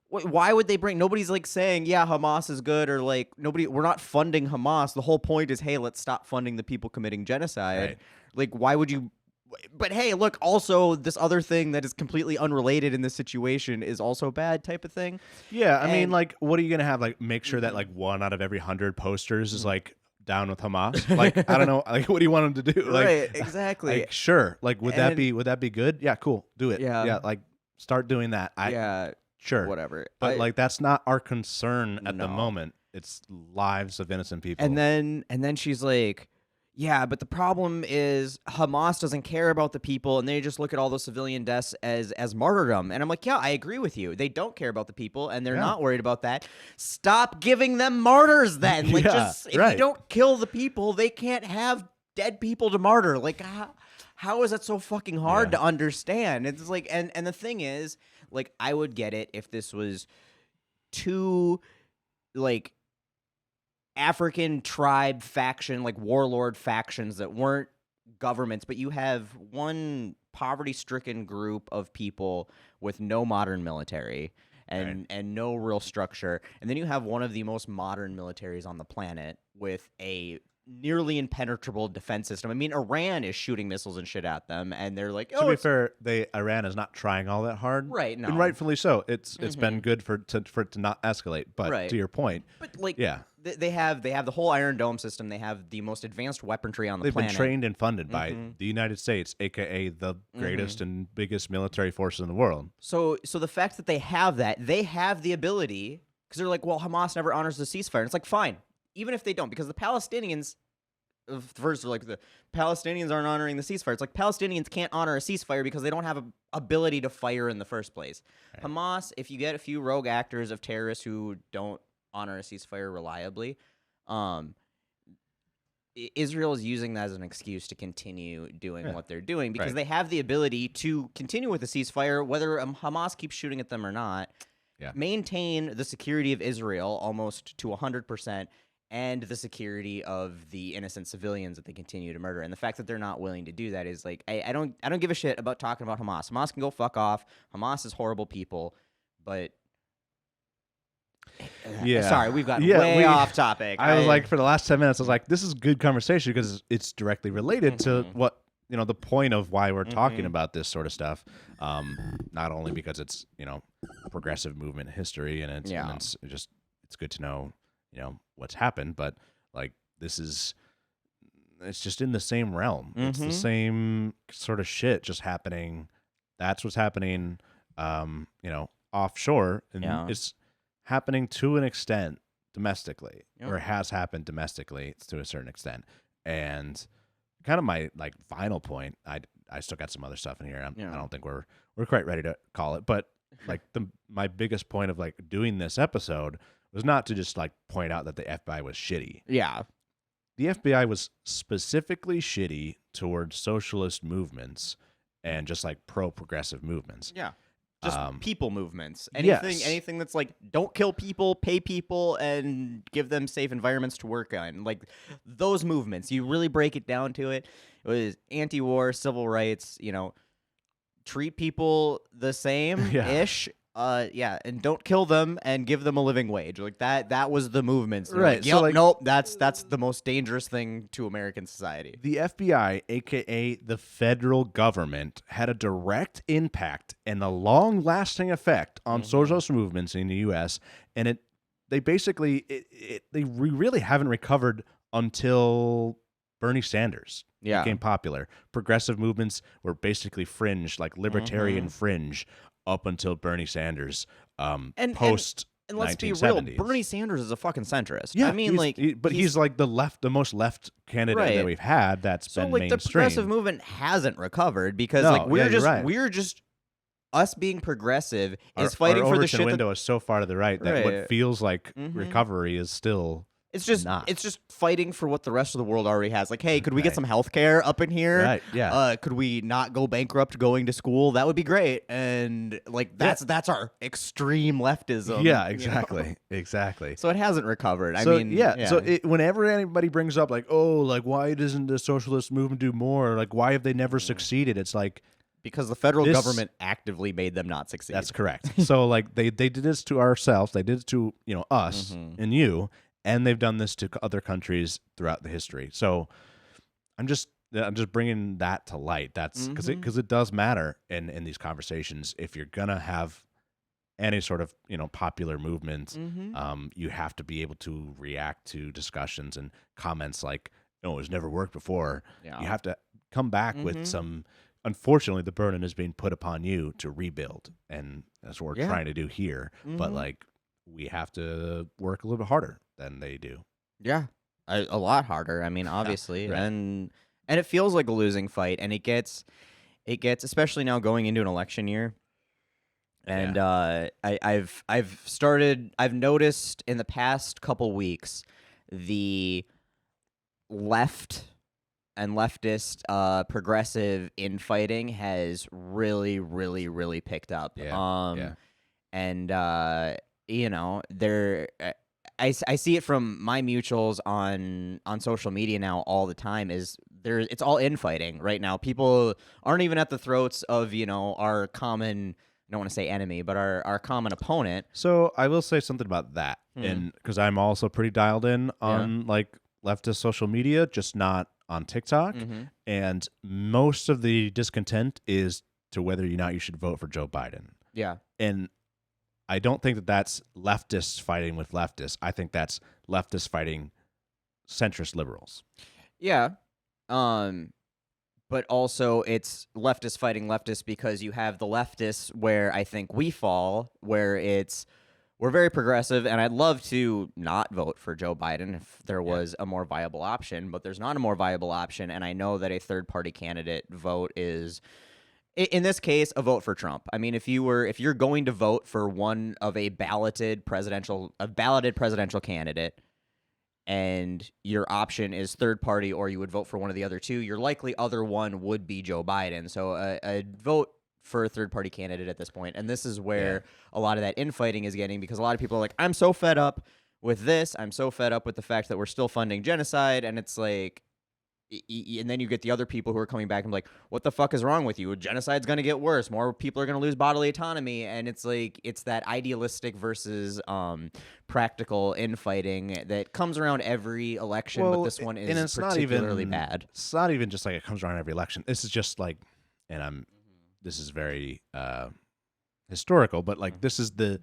why would they bring? Nobody's like saying, yeah, Hamas is good, or like nobody. We're not funding Hamas. The whole point is, hey, let's stop funding the people committing genocide. Right. Like, why would you? But hey, look, also this other thing that is completely unrelated in this situation is also bad type of thing. Yeah, I mean, like, what are you gonna have? Like, make sure that like 1 out of every 100 posters is like down with Hamas. Like, I don't know. Like, what do you want them to do? Like, Right, exactly. Like, sure. Like, would that be good? Yeah, cool. Do it. Yeah. Like, start doing that. Yeah, Sure. whatever. But like, that's not our concern at the No. moment. It's lives of innocent people. And then she's like, yeah, but the problem is Hamas doesn't care about the people, and they just look at all the civilian deaths as martyrdom. And I'm like, yeah, I agree with you. They don't care about the people, and they're not worried about that. Stop giving them martyrs then. Like, just if you don't kill the people, they can't have dead people to martyr. Like, how is that so fucking hard to understand? It's like, and the thing is, like, I would get it if this was two, like, African tribe faction, like warlord factions that weren't governments, but you have one poverty-stricken group of people with no modern military and no real structure, and then you have one of the most modern militaries on the planet with a nearly impenetrable defense system. I mean, Iran is shooting missiles and shit at them, and they're like, to be fair, Iran is not trying all that hard, right? No, and rightfully so. It's been good for it to not escalate. But to your point, but like, they have the whole Iron Dome system. They have the most advanced weaponry on the planet. They've been trained and funded by the United States, a.k.a. the greatest and biggest military force in the world. So the fact that they have that, they have the ability, because they're like, well, Hamas never honors the ceasefire. And it's like, fine, even if they don't, because the Palestinians, first, like, the Palestinians aren't honoring the ceasefire. It's like Palestinians can't honor a ceasefire because they don't have a ability to fire in the first place. Right. Hamas, if you get a few rogue actors of terrorists who don't honor a ceasefire reliably, Israel is using that as an excuse to continue doing what they're doing because they have the ability to continue with the ceasefire, whether Hamas keeps shooting at them or not, maintain the security of Israel almost to 100%, and the security of the innocent civilians that they continue to murder. And the fact that they're not willing to do that is like, I don't give a shit about talking about Hamas. Hamas can go fuck off. Hamas is horrible people, but sorry, we've gotten way off topic. I was like, for the last 10 minutes, I was like, this is good conversation because it's directly related to what, you know, the point of why we're talking about this sort of stuff. Not only because it's, you know, progressive movement history and it's just, it's good to know, you know, what's happened, but like, it's just in the same realm. It's the same sort of shit just happening That's what's happening, offshore, and Yeah. it's happening to an extent domestically, Yep. or has happened domestically to a certain extent. And kind of my final point, I still got some other stuff in here. I don't think we're quite ready to call it, but my biggest point of doing this episode was not to just point out that the FBI was shitty. Yeah. The FBI was specifically shitty towards socialist movements and just pro-progressive movements. Yeah. Just people movements. Yes. Anything that's don't kill people, pay people, and give them safe environments to work on. Those movements. You really break it down to it. It was anti-war, civil rights, treat people the same-ish. And don't kill them and give them a living wage. That was the movements. They're Right. Yep, nope, that's the most dangerous thing to American society. The FBI, a.k.a. the federal government, had a direct impact and a long-lasting effect on socialist movements in the U.S., and we really haven't recovered until Bernie Sanders became popular. Progressive movements were basically fringe, libertarian fringe, up until Bernie Sanders, post. And let's be real, Bernie Sanders is a fucking centrist. Yeah, I mean, he's the most left candidate that we've had that's been mainstream. The progressive movement hasn't recovered because we're just us being progressive is fighting our for the shit. Window is so far to the right that what feels like recovery is still. It's just fighting for what the rest of the world already has. Hey, could we get some health care up in here? Right, yeah. Could we not go bankrupt going to school? That would be great. And that's our extreme leftism. Yeah, exactly. Exactly. So it hasn't recovered. So whenever anybody brings up why doesn't the socialist movement do more? Why have they never succeeded? It's because the federal government actively made them not succeed. That's correct. So they did this to ourselves. They did it to us and you. And they've done this to other countries throughout the history. So I'm just bringing that to light. That's because it does matter in these conversations. If you're gonna have any sort of popular movement, you have to be able to react to discussions and comments it's never worked before. Yeah. You have to come back with some. Unfortunately, the burden is being put upon you to rebuild, and that's what we're trying to do here. But we have to work a little bit harder than they do. Yeah, a lot harder. I mean, obviously, right. and it feels like a losing fight, and it gets especially now going into an election year. And I've noticed in the past couple weeks the left and leftist progressive infighting has really, really, really picked up. And I see it from my mutuals on social media now all the time. It's all infighting right now. People aren't even at the throats of our common, I don't want to say enemy, but our common opponent. So I will say something about that, and because I'm also pretty dialed in on leftist social media, just not on TikTok. And most of the discontent is to whether or not you should vote for Joe Biden. Yeah, and I don't think that that's leftists fighting with leftists. I think that's leftists fighting centrist liberals. Yeah. But also it's leftists fighting leftists because you have the leftists where I think we fall, where we're very progressive, and I'd love to not vote for Joe Biden if there was a more viable option, but there's not a more viable option, and I know that a third-party candidate vote is, in this case, a vote for Trump. I mean, if you're going to vote for one of a balloted presidential candidate, and your option is third party, or you would vote for one of the other two, your likely other one would be Joe Biden. So a vote for a third party candidate at this point, and this is where a lot of that infighting is getting, because a lot of people are like, I'm so fed up with this. I'm so fed up with the fact that we're still funding genocide, and it's like. And then you get the other people who are coming back and like, what the fuck is wrong with you? Genocide's going to get worse. More people are going to lose bodily autonomy. And it's like, it's that idealistic versus practical infighting that comes around every election. But this one is particularly bad. It's not even just like it comes around every election. This is just like, and this is very historical, but like this is the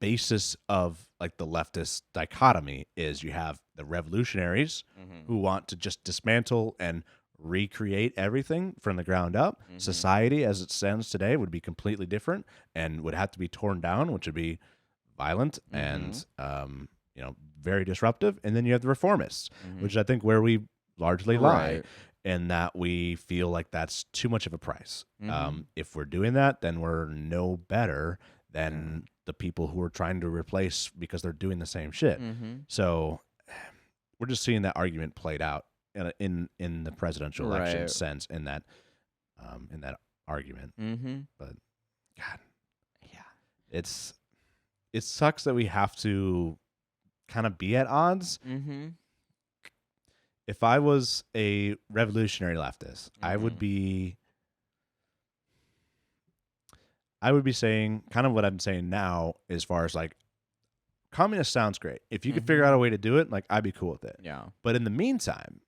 basis of like the leftist dichotomy is you have the revolutionaries who want to just dismantle and recreate everything from the ground up. Society as it stands today would be completely different and would have to be torn down, which would be violent and very disruptive. And then you have the reformists, which is, I think, where we largely lie, in that we feel like that's too much of a price. If we're doing that, then we're no better than the people who are trying to replace because they're doing the same shit. So we're just seeing that argument played out in the presidential election sense in that argument. But God, yeah, it sucks that we have to kind of be at odds. If I was a revolutionary leftist, I would be saying kind of what I'm saying now, as far as like, communist sounds great. If you could figure out a way to do it, like, I'd be cool with it. Yeah. But in the meantime,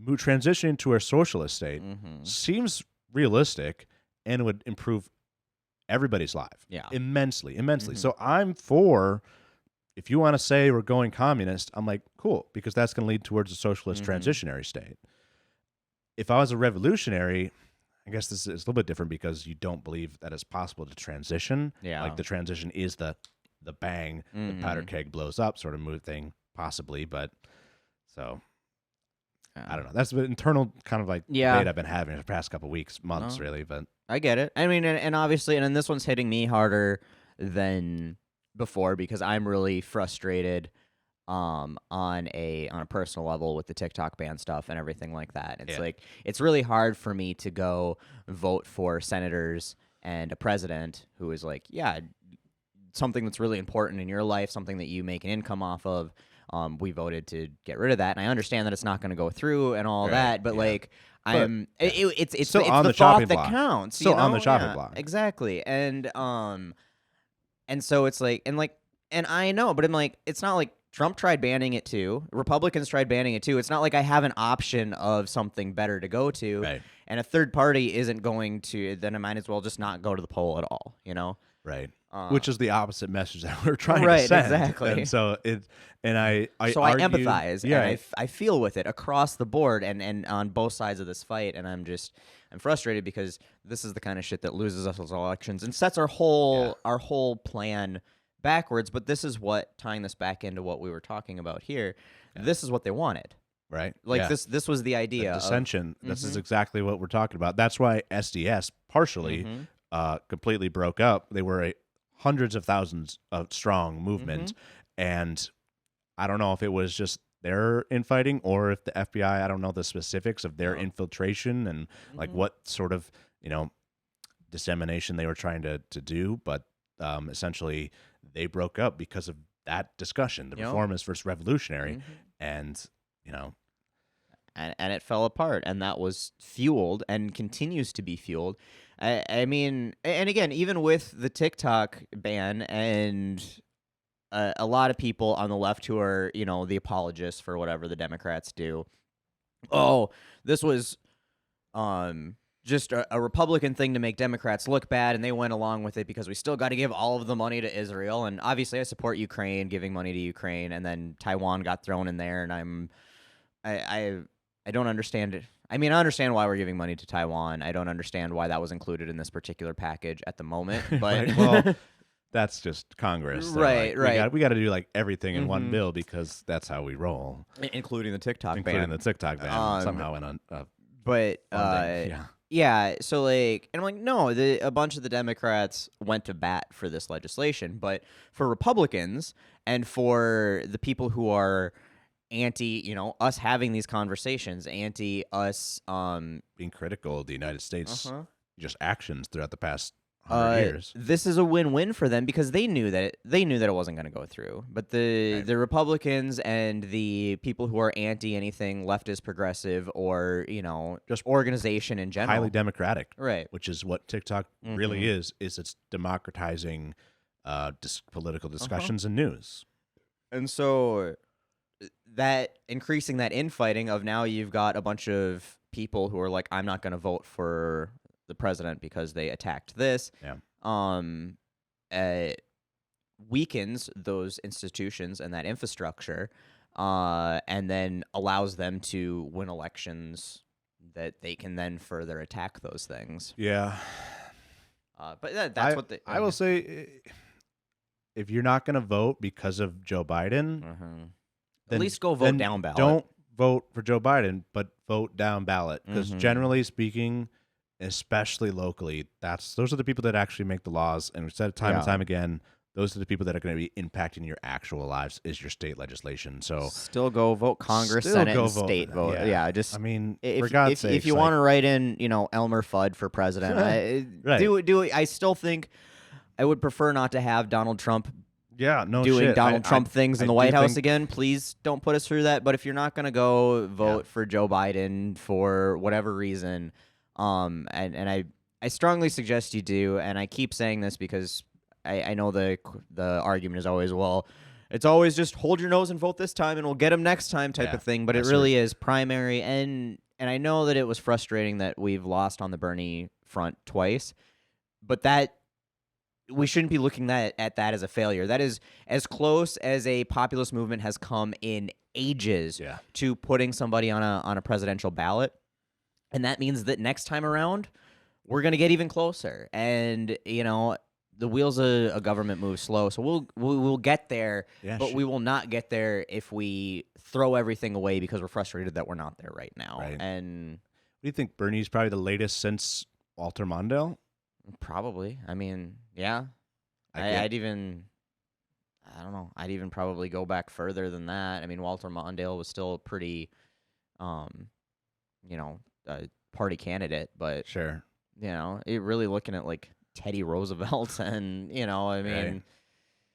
transitioning to a socialist state seems realistic and would improve everybody's life. Yeah. Immensely. So I'm for, if you want to say we're going communist, I'm like, cool, because that's going to lead towards a socialist transitionary state. If I was a revolutionary, I guess this is a little bit different because you don't believe that it's possible to transition. Yeah. Like the transition is the bang, the powder keg blows up sort of move thing, possibly. But so I don't know. That's the internal kind of like debate I've been having the past couple weeks, months, really. But I get it. I mean, and obviously, and this one's hitting me harder than before because I'm really frustrated on a personal level with the TikTok ban stuff and everything like that. It's like, it's really hard for me to go vote for senators and a president who is like, something that's really important in your life, something that you make an income off of. We voted to get rid of that, and I understand that it's not going to go through and all that, but like, it's still it's on the the chopping thought block. that counts. Still you know? on the chopping block. Exactly, and so it's like, and I know, but I'm like, it's not like Trump tried banning it too. Republicans tried banning it too. It's not like I have an option of something better to go to, and a third party isn't going to. Then I might as well just not go to the poll at all. You know. Right. Which is the opposite message that we're trying to send. Exactly. And so I argue, empathize and I feel with it across the board and on both sides of this fight, and I'm frustrated because this is the kind of shit that loses us those elections and sets our whole plan backwards. But this is what, tying this back into what we were talking about here, this is what they wanted. Right. Like this was the idea. The dissension. This is exactly what we're talking about. That's why SDS partially completely broke up. They were a hundreds of thousands of strong movement, and I don't know if it was just their infighting or if the FBI, I don't know the specifics of their infiltration and like what sort of dissemination they were trying to do, but essentially they broke up because of that discussion, the reformist versus revolutionary, and and it fell apart, and that was fueled and continues to be fueled. I mean, and again, even with the TikTok ban and a lot of people on the left who are, the apologists for whatever the Democrats do. Oh, this was just a Republican thing to make Democrats look bad, and they went along with it because we still got to give all of the money to Israel. And obviously I support Ukraine, giving money to Ukraine, and then Taiwan got thrown in there, and I don't understand it. I mean, I understand why we're giving money to Taiwan. I don't understand why that was included in this particular package at the moment. But right. Well, that's just Congress. Right. We got to do like everything in one bill because that's how we roll, including the TikTok ban. Including the TikTok ban somehow went on. Yeah. So like, and I'm like, no, a bunch of the Democrats went to bat for this legislation, but for Republicans and for the people who are anti, us having these conversations, anti us being critical of the United States, just actions throughout the past 100 years. This is a win-win for them because they knew that it wasn't going to go through. But the Republicans and the people who are anti anything leftist, progressive, or just organization in general, highly democratic, right? Which is what TikTok really is it's democratizing political discussions and news. And so that increasing that infighting of now you've got a bunch of people who are like, I'm not going to vote for the president because they attacked this. Weakens those institutions and that infrastructure, and then allows them to win elections that they can then further attack those things. Yeah. But that's what they. I will say, if you're not going to vote because of Joe Biden, at least go vote down ballot. Don't vote for Joe Biden, but vote down ballot. Because generally speaking, especially locally, those are the people that actually make the laws. And we've said it time and time again, those are the people that are going to be impacting your actual lives is your state legislation. So still go vote Congress, Senate, and state vote. Yeah, just I mean, if, for God's sake, if you want to write in, Elmer Fudd for president, do it. I still think I would prefer not to have Donald Trump. Doing Donald Trump things in the White House again. Please don't put us through that. But if you're not going to go vote for Joe Biden for whatever reason, and I strongly suggest you do. And I keep saying this because I know the argument is always, well, it's always just hold your nose and vote this time and we'll get him next time type of thing. But it really is primary. And I know that it was frustrating that we've lost on the Bernie front twice, but that we shouldn't be looking at that as a failure. That is as close as a populist movement has come in ages to putting somebody on a presidential ballot. And that means that next time around, we're going to get even closer. And, the wheels of a government move slow, so we'll get there, but we will not get there if we throw everything away because we're frustrated that we're not there right now. Right. And what do you think? Bernie's probably the latest since Walter Mondale? Probably. I mean, yeah. I'd even probably go back further than that. I mean, Walter Mondale was still a pretty, party candidate, but sure, it really looking at like Teddy Roosevelt and FDR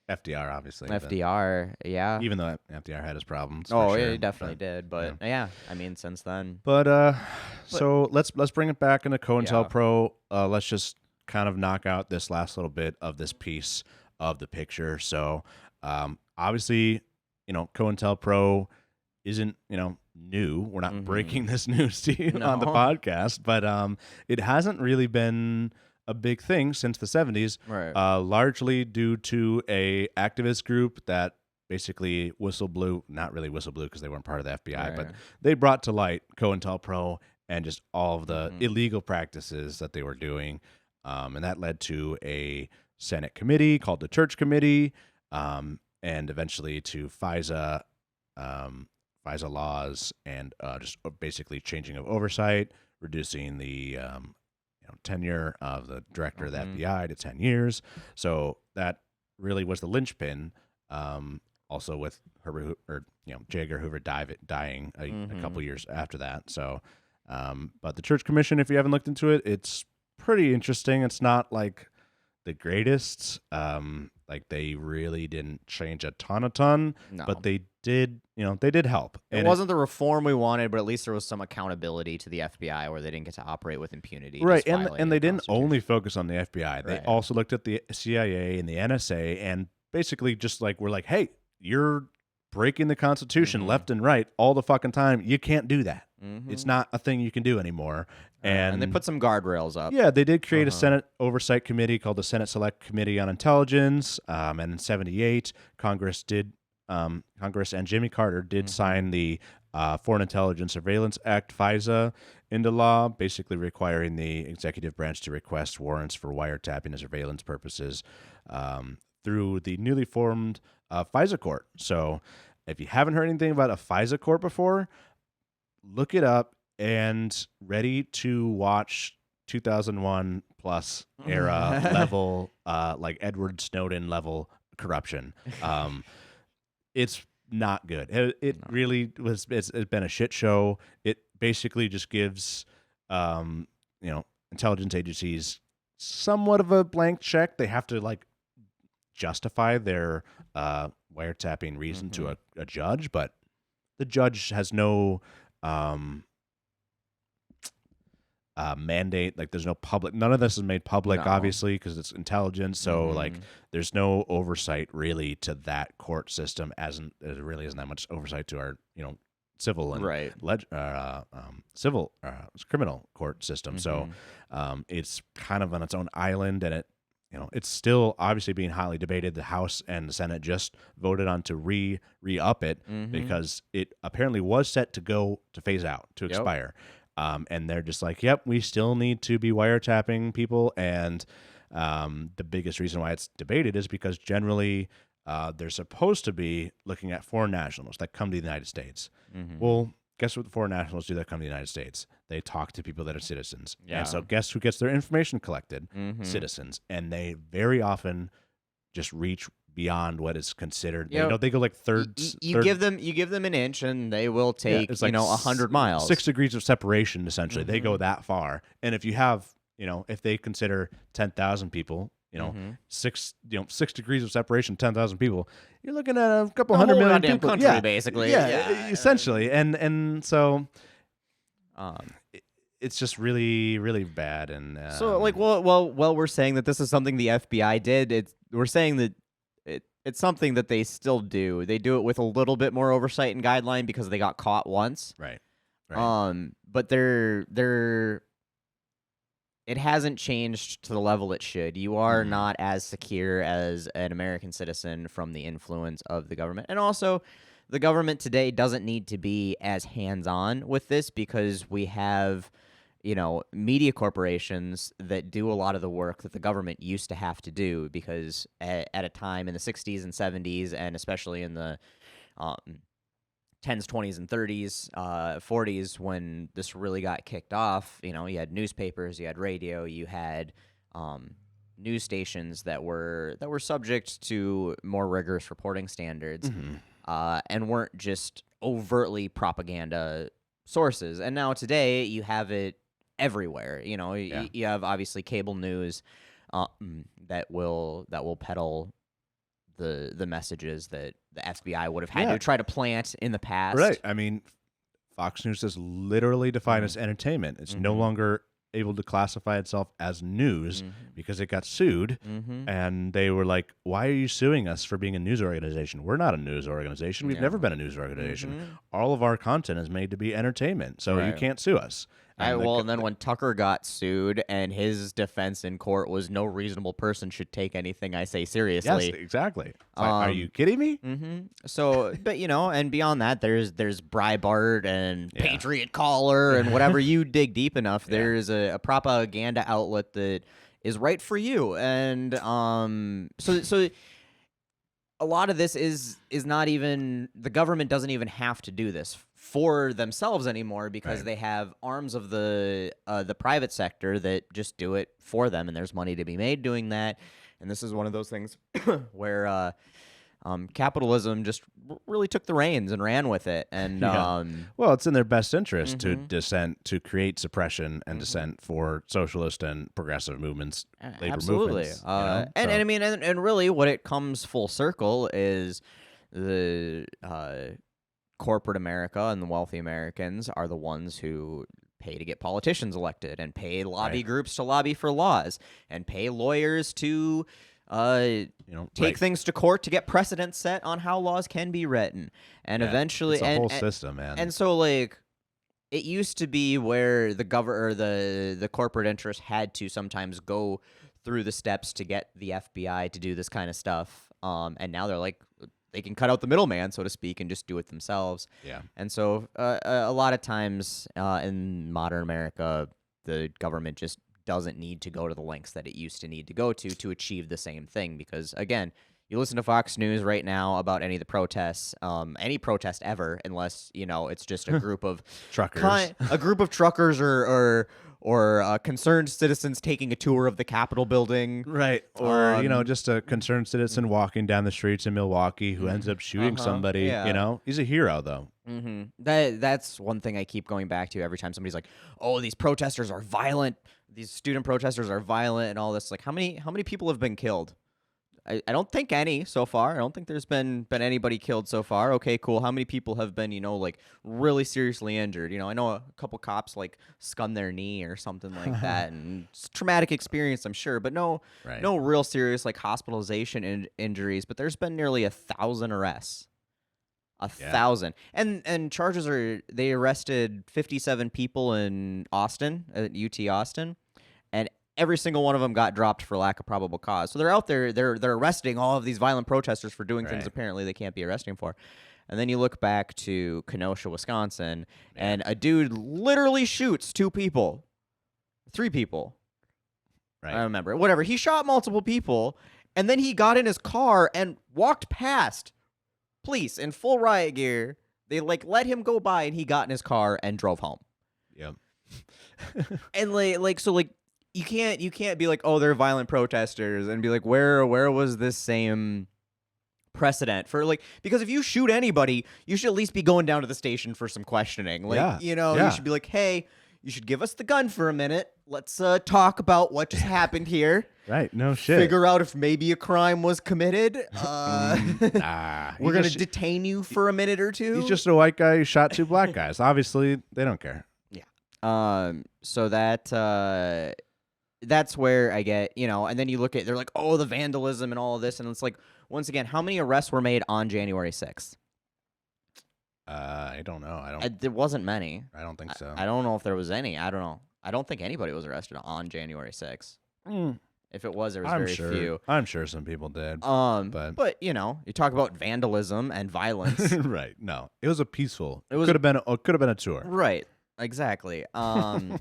obviously. FDR, yeah. Even though FDR had his problems. Oh, yeah, he definitely did. But I mean, since then. But so let's bring it back into COINTELPRO. Let's just kind of knock out this last little bit of this piece of the picture. So obviously, COINTELPRO isn't, new. We're not breaking this news to you on the podcast, but it hasn't really been a big thing since the 70s, right. Largely due to a activist group that basically whistleblew, not really whistleblew because they weren't part of the FBI, but they brought to light COINTELPRO and just all of the illegal practices that they were doing. And that led to a Senate committee called the Church Committee, and eventually to FISA laws and just basically changing of oversight, reducing the tenure of the director of the FBI to 10 years. So that really was the linchpin. Also with J. Edgar Hoover dying a couple years after that. So, but the Church Commission, if you haven't looked into it, it's pretty interesting. It's not like the greatest. Like they really didn't change a ton, but they did, they did help. It wasn't the reform we wanted, but at least there was some accountability to the FBI where they didn't get to operate with impunity. Right, and they didn't only focus on the FBI. They also looked at the CIA and the NSA and basically just were like, hey, you're breaking the Constitution left and right all the fucking time. You can't do that. It's not a thing you can do anymore. And they put some guardrails up. Yeah, they did create a Senate Oversight Committee called the Senate Select Committee on Intelligence. And in '78, Congress and Jimmy Carter did sign the Foreign Intelligence Surveillance Act, FISA, into law, basically requiring the executive branch to request warrants for wiretapping and surveillance purposes through the newly formed FISA court. So if you haven't heard anything about a FISA court before, look it up and ready to watch 2001 plus era level, like Edward Snowden level corruption. It's not good. It really was. It's been a shit show. It basically just gives, intelligence agencies somewhat of a blank check. They have to justify their wiretapping reason to a judge, but the judge has no mandate. There's no public. None of this is made public, obviously, because it's intelligence. So there's no oversight really to that court system. There really isn't that much oversight to our civil and civil criminal court system. So it's kind of on its own island, and it's still obviously being hotly debated. The House and the Senate just voted on to re-up it because it apparently was set to phase out, to expire. And they're just like, yep, we still need to be wiretapping people. And the biggest reason why it's debated is because generally they're supposed to be looking at foreign nationals that come to the United States. Well, guess what the foreign nationals do that come to the United States? They talk to people that are citizens. Yeah. And so guess who gets their information collected? Citizens. And they very often just reach beyond what is considered. They go like thirds. You give them an inch, and they will take it's like 100 miles. 6 degrees of separation. Essentially, they go that far. And if you have, if they consider 10,000 people, 6 degrees of separation, 10,000 people, you're looking at a couple hundred million people. Country, basically. Yeah, essentially. And so, it's just really, really bad. And so, we're saying that this is something the FBI did. We're saying that it's something that they still do. They do it with a little bit more oversight and guideline because they got caught once. Right. But it hasn't changed to the level it should. You are not as secure as an American citizen from the influence of the government. And also, the government today doesn't need to be as hands-on with this because we have, media corporations that do a lot of the work that the government used to have to do because at a time in the 60s and 70s, and especially in the 10s, 20s, and 30s, 40s, when this really got kicked off, you had newspapers, you had radio, you had news stations that were subject to more rigorous reporting standards, and weren't just overtly propaganda sources. And now today, you have it everywhere. You have obviously cable news that will peddle the messages that the FBI would have had to try to plant in the past. Right. I mean, Fox News is literally defined as entertainment. It's no longer able to classify itself as news because it got sued. And they were like, why are you suing us for being a news organization? We're not a news organization. We've never been a news organization. All of our content is made to be entertainment. So you can't sue us. And then when Tucker got sued and his defense in court was no reasonable person should take anything I say seriously. Yes, exactly. Are you kidding me? So, but and beyond that, there's Breitbart and Patriot Caller and whatever you dig deep enough. There's a propaganda outlet that is right for you, and so a lot of this is not even, the government doesn't even have to do this for themselves anymore because they have arms of the private sector that just do it for them, and there's money to be made doing that. And this is one of those things where capitalism just really took the reins and ran with it. And well, it's in their best interest to create suppression and dissent for socialist and progressive movements, labor movements. And I mean, and really, what it comes full circle is the corporate America and the wealthy Americans are the ones who pay to get politicians elected and pay lobby groups to lobby for laws and pay lawyers to take things to court to get precedents set on how laws can be written. And eventually, it's a whole system, man. And so, like, it used to be where the corporate interest had to sometimes go through the steps to get the FBI to do this kind of stuff. And now they're like, they can cut out the middleman, so to speak, and just do it themselves. Yeah. And so a lot of times in modern America, the government just doesn't need to go to the lengths that it used to need to go to achieve the same thing. Because, again, you listen to Fox News right now about any of the protests, any protest ever, unless, it's just a group of truckers. A group of truckers or concerned citizens taking a tour of the Capitol building. Right. Or, just a concerned citizen walking down the streets in Milwaukee who ends up shooting somebody. Yeah. He's a hero, though. That's one thing I keep going back to every time somebody's like, oh, these protesters are violent. These student protesters are violent and all this. Like, how many people have been killed? I don't think any so far. I don't think there's been anybody killed so far. Okay, cool. How many people have been, like, really seriously injured? I know a couple cops, like, scummed their knee or something like that. And it's a traumatic experience, I'm sure. But no real serious, like, hospitalization injuries. But there's been nearly 1,000 arrests. 1,000. And charges they arrested 57 people in Austin, at UT Austin. And every single one of them got dropped for lack of probable cause. So they're out there, they're arresting all of these violent protesters for doing things apparently they can't be arresting for. And then you look back to Kenosha, Wisconsin, and a dude literally shoots 2 people, 3 people. Right. I don't remember. Whatever. He shot multiple people, and then he got in his car and walked past police in full riot gear. They let him go by, and he got in his car and drove home. Yep. And so you can't be like, oh, they're violent protesters, and be like, where was this same precedent for because if you shoot anybody, you should at least be going down to the station for some questioning. You should be like, hey, you should give us the gun for a minute. Let's talk about what just happened here. Right. No shit. Figure out if maybe a crime was committed. We're going to detain you for a minute or two. He's just a white guy who shot 2 black guys. Obviously, they don't care. Yeah. So that's where I get, and then you look at, they're like, oh, the vandalism and all of this. And it's like, once again, how many arrests were made on January 6th? I don't know. There wasn't many. I don't think so. I don't know if there was any. I don't know. I don't think anybody was arrested on January 6th. If it was, there was very few. I'm sure some people did. But you talk about vandalism and violence. Right. No, it was a peaceful. It could have been a tour. Right. Exactly. And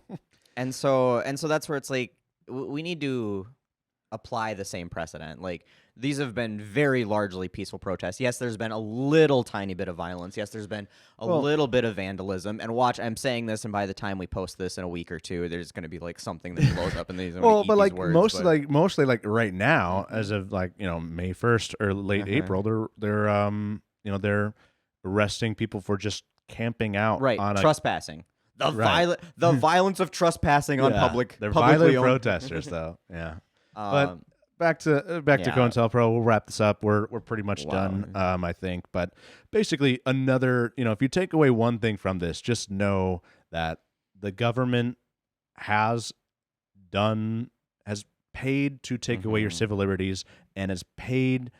so that's where it's like we need to apply the same precedent. These have been very largely peaceful protests. Yes, there's been a little tiny bit of violence. Yes, there's been a little bit of vandalism. And watch, I'm saying this, and by the time we post this in a week or two, there's going to be something that blows up in these. Mostly right now, as of May 1st or late April, they're arresting people for just camping out. Right, on trespassing. The violence of trespassing on public. They're violent protesters, though. Yeah, but. Back to COINTELPRO. We'll wrap this up. We're pretty much done, I think. But basically, another, if you take away one thing from this, just know that the government has paid to take away your civil liberties and has paid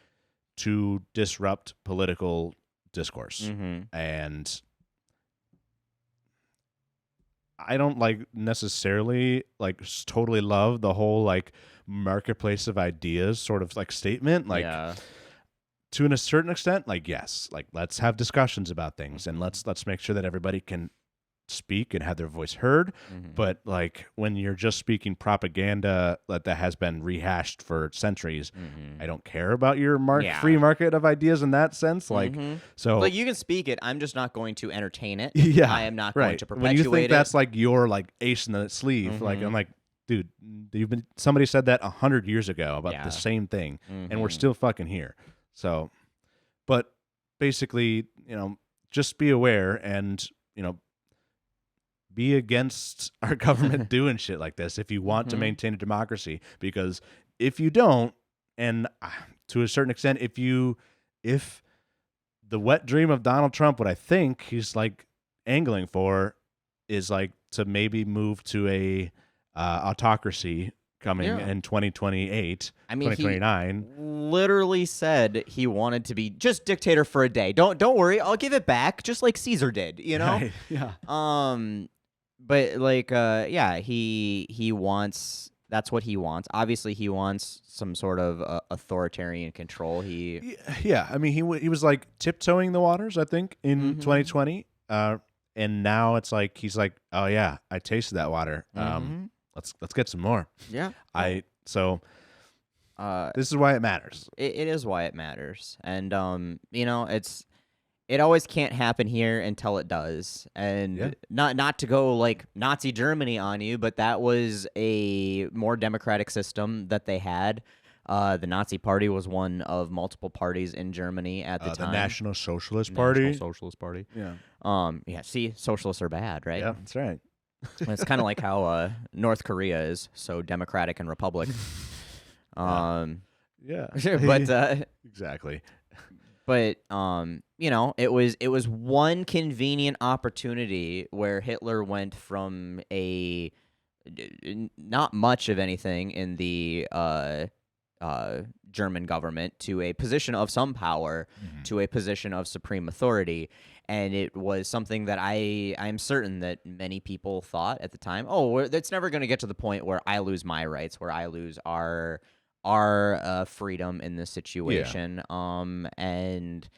to disrupt political discourse. And I don't necessarily totally love the whole marketplace of ideas sort of statement. To a certain extent, yes, let's have discussions about things and let's make sure that everybody can speak and have their voice heard. But when you're just speaking propaganda that has been rehashed for centuries, I don't care about your free market of ideas in that sense. So you can speak it. I'm just not going to entertain it. Yeah, I am not going to perpetuate when you think it. That's your ace in the sleeve. I'm like, dude, somebody said that 100 years ago about the same thing, and we're still fucking here. So, but basically, just be aware and be against our government doing shit like this if you want to maintain a democracy. Because if you don't, and to a certain extent, if the wet dream of Donald Trump, what I think he's angling for, is to maybe move to a autocracy coming in 2028, 2029. He literally said he wanted to be just dictator for a day. Don't worry, I'll give it back, just like Caesar did, Right. Yeah. But he wants. That's what he wants. Obviously, he wants some sort of authoritarian control. He was tiptoeing the waters, I think, in 2020. And now it's he's oh yeah, I tasted that water. Let's get some more. Yeah. This is why it matters. It is why it matters. And it always can't happen here until it does. And not to go Nazi Germany on you, but that was a more democratic system that they had. The Nazi Party was one of multiple parties in Germany at the time. The National Socialist Party. National Socialist Party. Yeah. See, socialists are bad, right? Yeah, that's right. It's kind of like how North Korea is so democratic and republic. Yeah. But exactly. But it was one convenient opportunity where Hitler went from a not much of anything in the German government to a position of some power, to a position of supreme authority. And it was something that I'm certain that many people thought at the time, it's never going to get to the point where I lose my rights, where I lose our freedom in this situation. And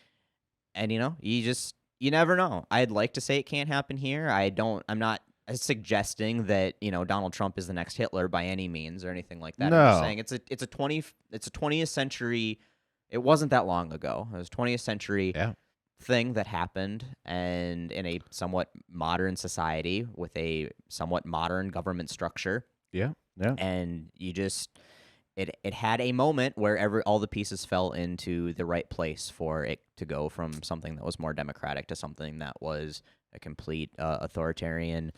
And you never know. I'd like to say it can't happen here. I'm not suggesting that, Donald Trump is the next Hitler by any means or anything like that. I'm just No. saying it's a 20th century. It wasn't that long ago. It was 20th century Yeah. thing that happened, and in a somewhat modern society with a somewhat modern government structure. Yeah. Yeah. And it had a moment where all the pieces fell into the right place for it to go from something that was more democratic to something that was a complete authoritarian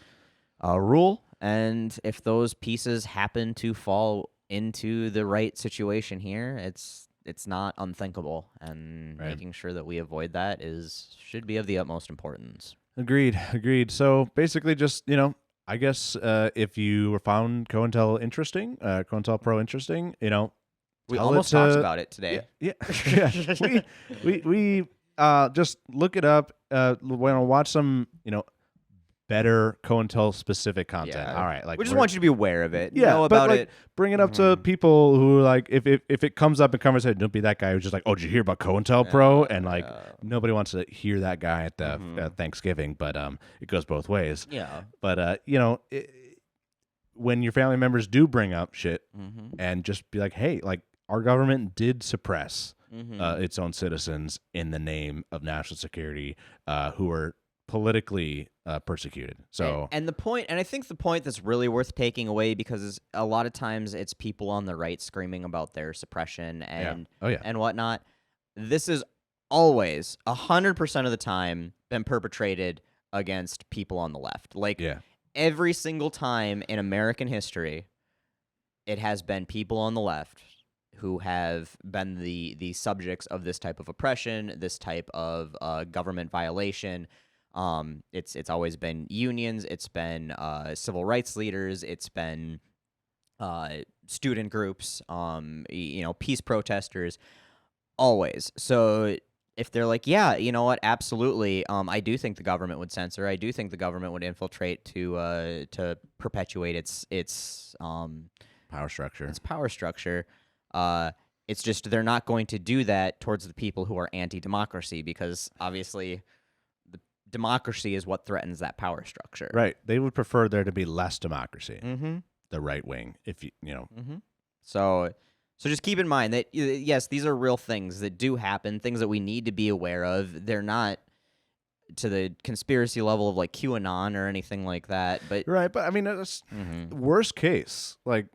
rule. And if those pieces happen to fall into the right situation here, it's not unthinkable, and making sure that we avoid that should be of the utmost importance. Agreed. So basically, just I guess if you found COINTELPRO interesting, We tell almost it to- talked about it today. Yeah. we just look it up. Watch some better COINTEL specific content. Yeah. All right, We just want you to be aware of it. Yeah, Know but about like, it. bring it up to people who if it comes up in conversation, don't be that guy who's just like, oh, did you hear about COINTELPRO? And nobody wants to hear that guy at the Thanksgiving, but it goes both ways. Yeah. But when your family members do bring up shit, and just be like, hey, like our government did suppress its own citizens in the name of national security, who are politically persecuted. So and I think the point that's really worth taking away, because a lot of times it's people on the right screaming about their suppression and and whatnot. This is always 100% of the time been perpetrated against people on the left. Like every single time in American history, it has been people on the left who have been the subjects of this type of oppression, this type of government violation. It's always been unions, it's been civil rights leaders, it's been student groups, peace protesters, always. So if they're like, yeah, you know what, absolutely, I do think the government would censor, I do think the government would infiltrate to perpetuate its power structure. It's just they're not going to do that towards the people who are anti-democracy, because obviously democracy is what threatens that power structure. Right. They would prefer there to be less democracy. Mm-hmm. The right wing, if you know. Mm-hmm. So just keep in mind that, yes, these are real things that do happen, things that we need to be aware of. They're not to the conspiracy level of like QAnon or anything like that. But right. But I mean, it's worst case. Like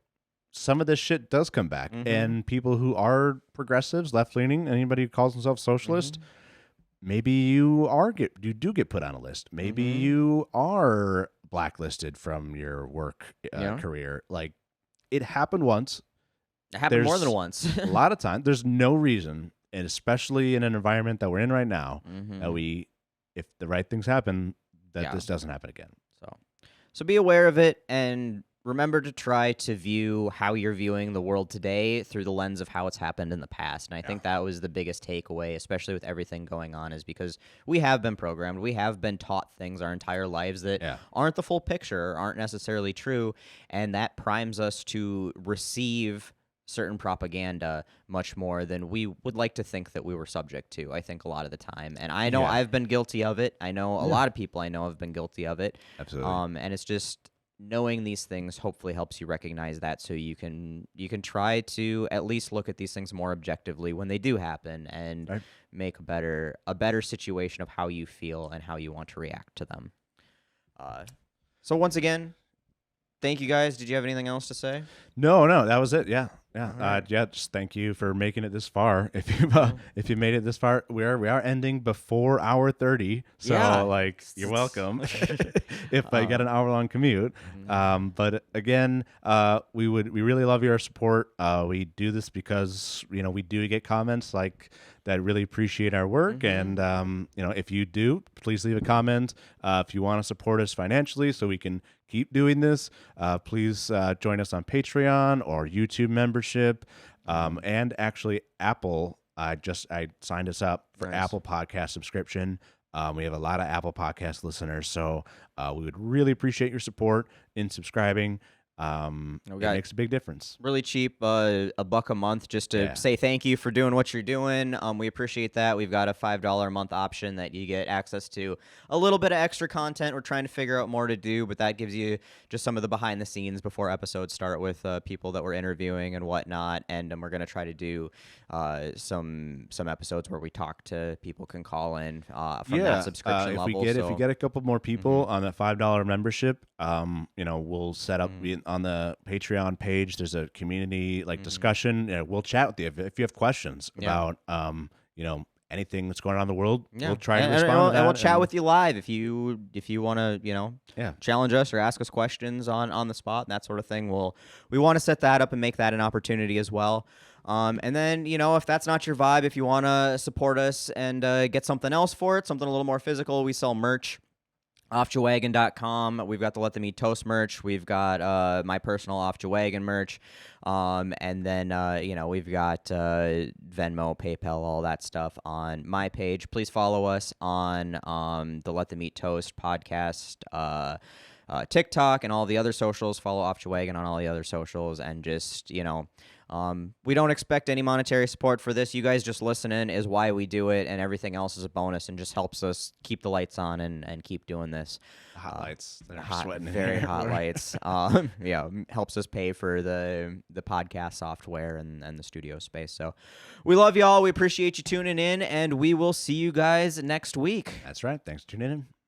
some of this shit does come back, and people who are progressives, left leaning, anybody who calls themselves socialist. Maybe you do get put on a list. Maybe you are blacklisted from your work career. Like it happened once. It happened more than once. A lot of times, there's no reason, and especially in an environment that we're in right now, that if the right things happen, that this doesn't happen again. So be aware of it, and remember to try to view how you're viewing the world today through the lens of how it's happened in the past. And I think that was the biggest takeaway, especially with everything going on, is because we have been programmed, we have been taught things our entire lives that aren't the full picture, aren't necessarily true, and that primes us to receive certain propaganda much more than we would like to think that we were subject to, I think, a lot of the time. And I know I've been guilty of it. I know a lot of people I know have been guilty of it. Absolutely. And it's just knowing these things hopefully helps you recognize that, so you can try to at least look at these things more objectively when they do happen, and make a better situation of how you feel and how you want to react to them. So once again, thank you guys. Did you have anything else to say? No, that was it. Yeah. Just thank you for making it this far. If you made it this far, we are ending before hour 30. So you're welcome. If I get an hour-long commute. But again, we really love your support. We do this because we do get comments like that really appreciate our work, and if you do, please leave a comment. If you want to support us financially so we can keep doing this, please join us on Patreon or YouTube membership, and actually Apple. I signed us up for Apple Podcast subscription. We have a lot of Apple Podcast listeners, so we would really appreciate your support in subscribing. It got- makes a big difference. Really cheap, $1 a month, just to say thank you for doing what you're doing. We appreciate that. We've got a $5 a month option that you get access to a little bit of extra content. We're trying to figure out more to do, but that gives you just some of the behind the scenes before episodes start with people that we're interviewing and whatnot. And we're gonna try to do some episodes where we talk to people, can call in from that subscription level. If we get a couple more people on that $5 membership, we'll set up on the Patreon page. There's a community discussion. We'll chat with you if you have questions about anything that's going on in the world. We'll try and respond to that. And we'll chat with you live if you want to challenge us or ask us questions on the spot and that sort of thing. We want to set that up and make that an opportunity as well. And then, if that's not your vibe, if you want to support us and get something else for it, something a little more physical, we sell merch. offjawagon.com. We've got the Let Them Eat Toast merch. We've got my personal Off Jawagon merch. And then, we've got Venmo, PayPal, all that stuff on my page. Please follow us on the Let Them Eat Toast podcast, TikTok, and all the other socials. Follow Off Jawagon on all the other socials. And just, we don't expect any monetary support for this. You guys just listening is why we do it, and everything else is a bonus and just helps us keep the lights on and keep doing this. Hot lights. They're sweating. Very hot lights. Helps us pay for the podcast software and the studio space. So we love y'all. We appreciate you tuning in, and we will see you guys next week. That's right. Thanks for tuning in.